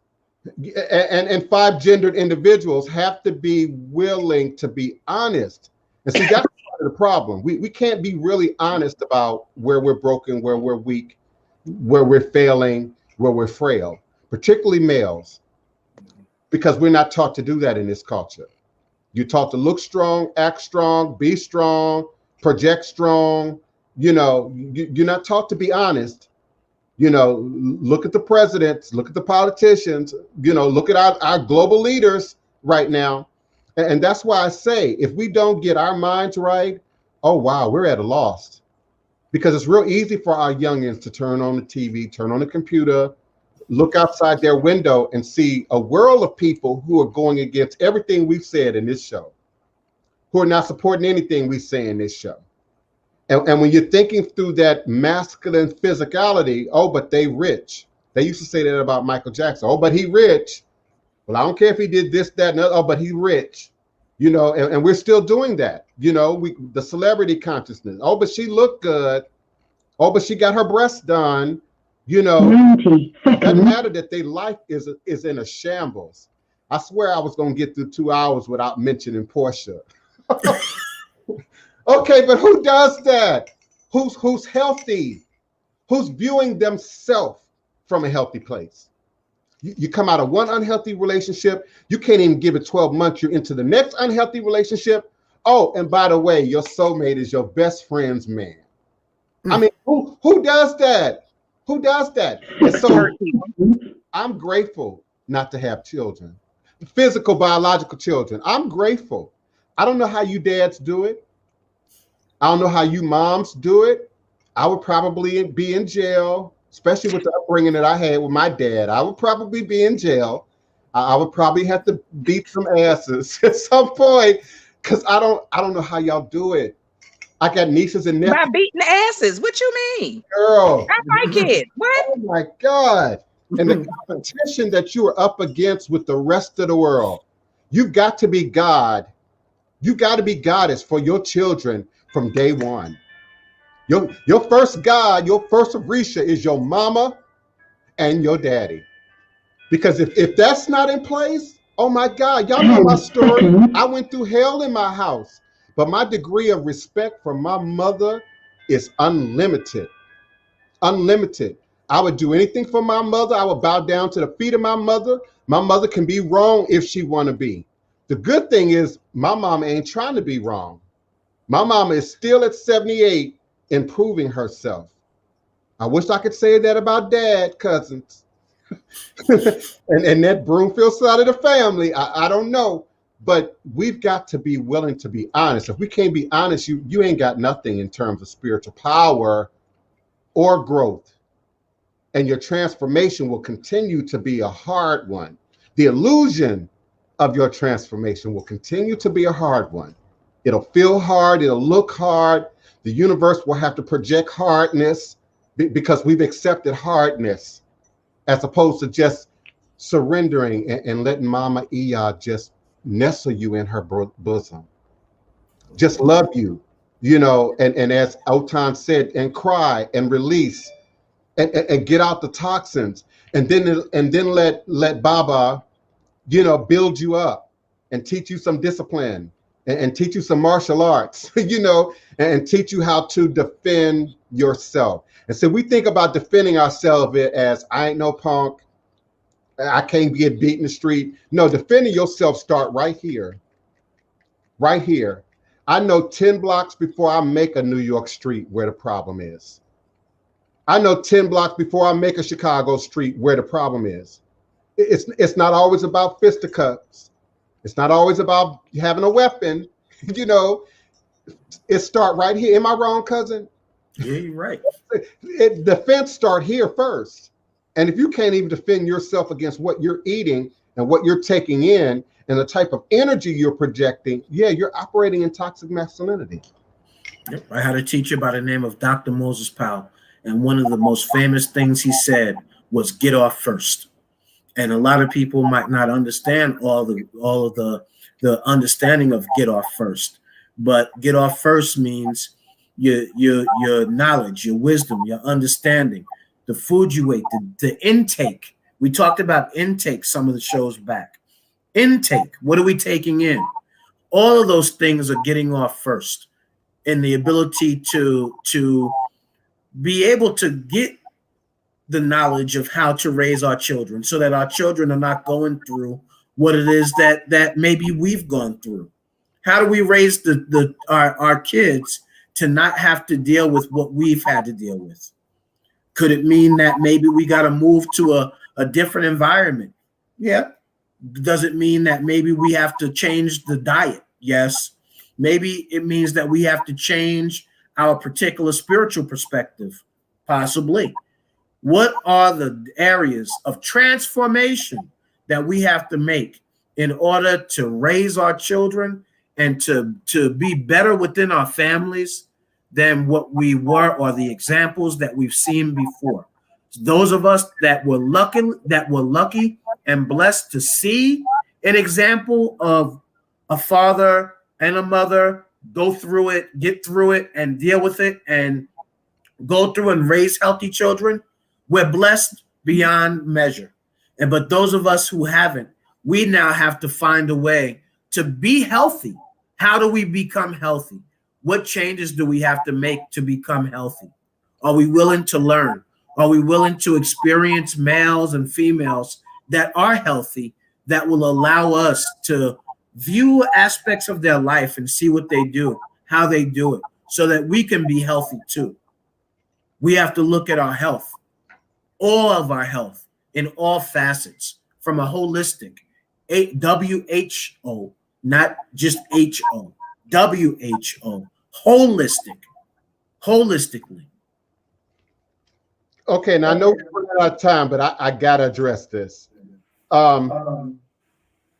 and five gendered individuals have to be willing to be honest. And see, that's part of the problem. We can't be really honest about where we're broken, where we're weak, where we're failing, where we're frail, particularly males, because we're not taught to do that in this culture. You're taught to look strong, act strong, be strong, project strong. You know, you're not taught to be honest. You know, look at the presidents, look at the politicians, you know, look at our global leaders right now. And that's why I say, if we don't get our minds right, oh, wow, we're at a loss. Because it's real easy for our youngins to turn on the TV, turn on the computer, look outside their window and see a world of people who are going against everything we've said in this show, who are not supporting anything we say in this show. And when you're thinking through that masculine physicality, oh, but they rich. They used to say that about Michael Jackson. Oh, but he rich. Well, I don't care if he did this, that, and other. Oh, but he rich. You know, and we're still doing that. You know, the celebrity consciousness. Oh, but she looked good. Oh, but she got her breasts done. You know, it doesn't matter that their life is in a shambles. I swear I was going to get through 2 hours without mentioning Portia. Okay, but who does that? Who's healthy? Who's viewing themselves from a healthy place? You come out of one unhealthy relationship, you can't even give it 12 months, you're into the next unhealthy relationship. Oh, and by the way, your soulmate is your best friend's man. I mean, who does that? Who does that? And so I'm grateful not to have children, physical, biological children. I'm grateful. I don't know how you dads do it. I don't know how you moms do it. I would probably be in jail, especially with the upbringing that I had with my dad. I would probably be in jail. I would probably have to beat some asses at some point because I don't know how y'all do it. I got nieces and nephews. By beating asses. What you mean? Girl. I like it. What? Oh my God. And the competition that you are up against with the rest of the world. You've got to be God. You got to be goddess for your children from day one. Your first God, your first Orisha is your mama and your daddy. Because if that's not in place, Oh my God, y'all know my story. I went through hell in my house, but my degree of respect for my mother is unlimited. Unlimited. I would do anything for my mother. I would bow down to the feet of my mother. My mother can be wrong if she want to be. The good thing is my mama ain't trying to be wrong. My mama is still at 78 improving herself. I wish I could say that about dad, cousins. and that Broomfield side of the family, I don't know. But we've got to be willing to be honest. If we can't be honest, you ain't got nothing in terms of spiritual power or growth. And your transformation will continue to be a hard one. The illusion of your transformation will continue to be a hard one. It'll feel hard. It'll look hard. The universe will have to project hardness because we've accepted hardness as opposed to just surrendering and letting Mama Iya just nestle you in her bosom. Just love you, and as Otun said, and cry and release and get out the toxins, and then let Baba, build you up and teach you some discipline and teach you some martial arts, and teach you how to defend yourself. And so we think about defending ourselves as I ain't no punk, I can't get beat in the street. No, defending yourself start right here. Right here. I know 10 blocks before I make a New York street where the problem is. I know 10 blocks before I make a Chicago street where the problem is. It's not always about fisticuffs. It's not always about having a weapon. It start right here. Am I wrong, cousin? Yeah, you're right. Defense start here first. And if you can't even defend yourself against what you're eating and what you're taking in and the type of energy you're projecting, you're operating in toxic masculinity. Yep. I had a teacher by the name of Dr. Moses Powell, and one of the most famous things he said was "get off first." And a lot of people might not understand all of the understanding of "get off first," but "get off first" means your knowledge, your wisdom, your understanding, the food you ate, the intake. We talked about intake some of the shows back. Intake, what are we taking in? All of those things are getting off first. And the ability to be able to get the knowledge of how to raise our children so that our children are not going through what it is that maybe we've gone through. How do we raise our kids to not have to deal with what we've had to deal with? Could it mean that maybe we got to move to a different environment? Yeah. Does it mean that maybe we have to change the diet? Yes. Maybe it means that we have to change our particular spiritual perspective, possibly. What are the areas of transformation that we have to make in order to raise our children and to be better within our families than what we were or the examples that we've seen before? Those of us that were lucky and blessed to see an example of a father and a mother go through it, get through it, and deal with it, and go through and raise healthy children, we're blessed beyond measure. But those of us who haven't, we now have to find a way to be healthy. How do we become healthy? What changes do we have to make to become healthy? Are we willing to learn? Are we willing to experience males and females that are healthy, that will allow us to view aspects of their life and see what they do, how they do it, so that we can be healthy too? We have to look at our health, all of our health in all facets, from a holistic, WHO, not just HO, WHO, holistically. Okay, now I know we're running out of time, but I gotta address this.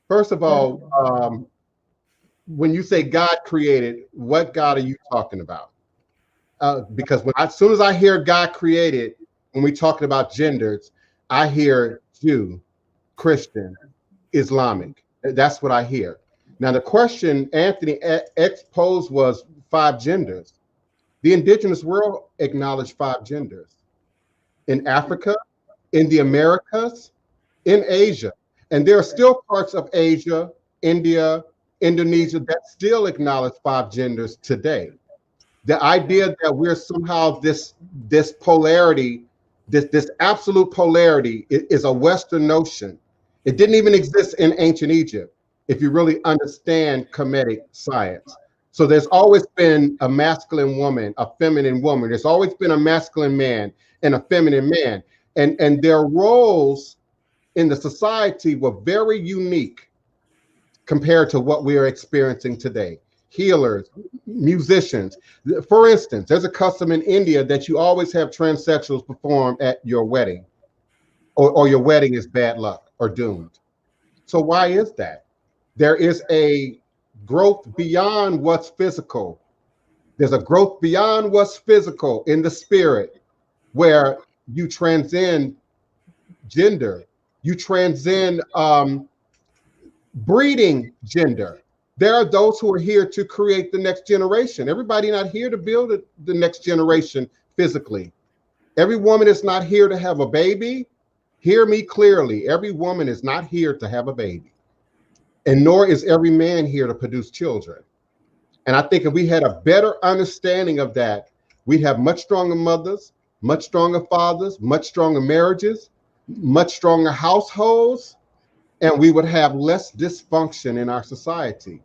First of all, when you say God created, what God are you talking about? Because as soon as I hear God created, when we talking about genders, I hear Jew, Christian, Islamic. That's what I hear. Now, the question Anthony exposed was 5 genders. The indigenous world acknowledged 5 genders. In Africa, in the Americas, in Asia. And there are still parts of Asia, India, Indonesia that still acknowledge 5 genders today. The idea that we're somehow this polarity, this absolute polarity is a Western notion. It didn't even exist in ancient Egypt, if you really understand Kemetic science. So there's always been a masculine woman, a feminine woman. There's always been a masculine man and a feminine man. And their roles in the society were very unique compared to what we are experiencing today. Healers, musicians. For instance, there's a custom in India that you always have transsexuals perform at your wedding, or your wedding is bad luck or doomed. So why is that? There is a growth beyond what's physical. There's a growth beyond what's physical in the spirit, where you transcend gender, you transcend breeding gender. There are those who are here to create the next generation. Everybody not here to build the next generation physically. Every woman is not here to have a baby. Hear me clearly. Every woman is not here to have a baby. And nor is every man here to produce children. And I think if we had a better understanding of that, we'd have much stronger mothers, much stronger fathers, much stronger marriages, much stronger households, and we would have less dysfunction in our society.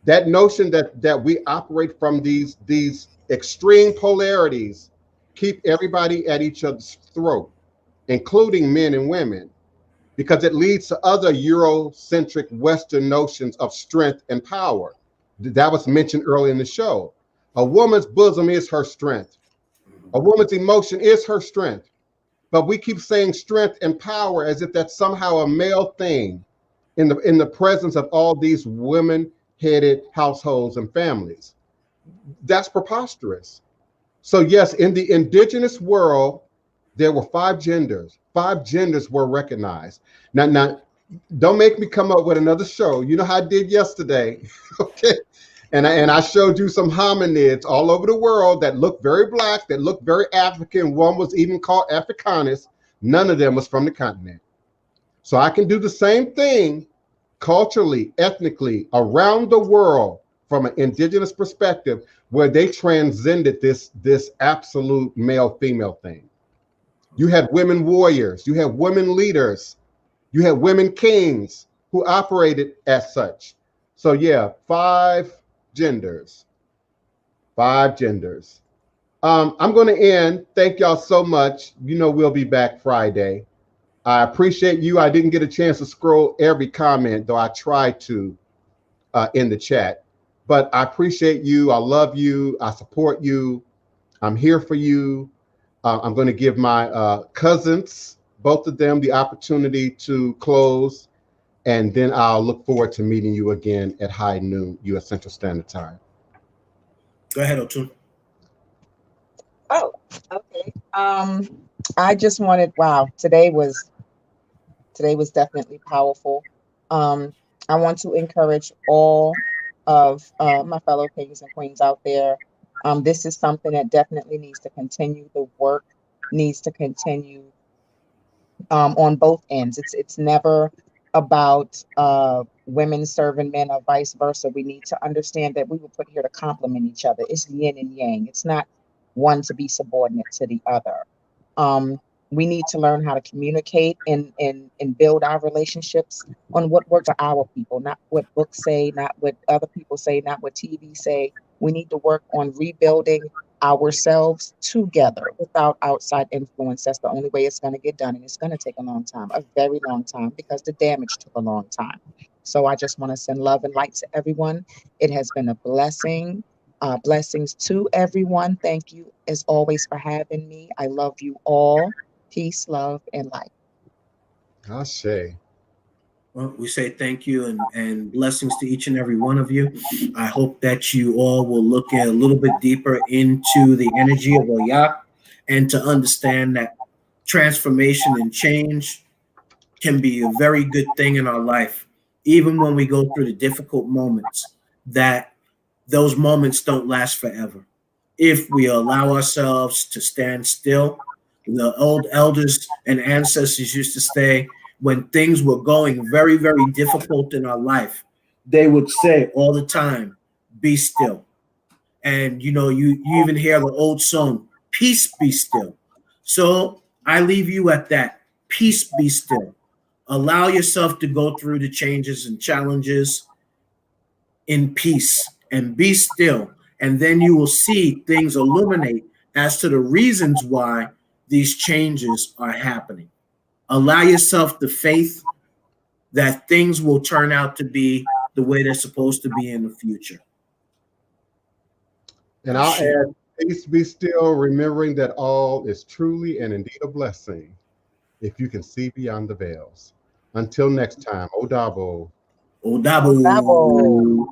That notion that we operate from these extreme polarities keep everybody at each other's throat, including men and women, because it leads to other Eurocentric Western notions of strength and power. That was mentioned earlier in the show. A woman's bosom is her strength. A woman's emotion is her strength. But we keep saying strength and power as if that's somehow a male thing in the presence of all these women-headed households and families. That's preposterous. So yes, in the indigenous world, there were 5 genders. 5 genders were recognized. Now, don't make me come up with another show. You know how I did yesterday, okay? And I showed you some hominids all over the world that look very black, that look very African. One was even called Africanus. None of them was from the continent. So I can do the same thing culturally, ethnically, around the world from an indigenous perspective, where they transcended this absolute male-female thing. You had women warriors, you had women leaders, you had women kings who operated as such. So yeah, 5 genders. 5 genders. I'm going to end. Thank y'all so much. You know we'll be back Friday. I appreciate you. I didn't get a chance to scroll every comment, though I tried to in the chat. But I appreciate you. I love you. I support you. I'm here for you. I'm going to give my cousins, both of them, the opportunity to close. And then I'll look forward to meeting you again at high noon, U.S. Central Standard Time. Go ahead, Otun. Oh, okay. I just wanted, wow, today was definitely powerful. I want to encourage all of my fellow kings and queens out there. This is something that definitely needs to continue. The work needs to continue on both ends. It's never about women serving men or vice versa. We need to understand that we were put here to complement each other. It's yin and yang. It's not one to be subordinate to the other. We need to learn how to communicate and build our relationships on what works for our people, not what books say, not what other people say, not what TV say. We need to work on rebuilding ourselves together without outside influence. That's the only way it's going to get done. And it's going to take a long time, a very long time, because the damage took a long time. So I just want to send love and light to everyone. It has been a blessing. Blessings to everyone. Thank you, as always, for having me. I love you all. Peace, love, and light. Ashe. Well, we say thank you and blessings to each and every one of you. I hope that you all will look a little bit deeper into the energy of Oya and to understand that transformation and change can be a very good thing in our life, even when we go through the difficult moments, that those moments don't last forever. If we allow ourselves to stand still, the old elders and ancestors used to say, when things were going very, very difficult in our life, they would say all the time, be still. And you know, you even hear the old song, peace be still. So I leave you at that. Peace be still. Allow yourself to go through the changes and challenges in peace and be still. And then you will see things illuminate as to the reasons why these changes are happening. Allow yourself the faith that things will turn out to be the way they're supposed to be in the future. And I'll add, peace be still, remembering that all is truly and indeed a blessing if you can see beyond the veils. Until next time, Odabo. Odabo.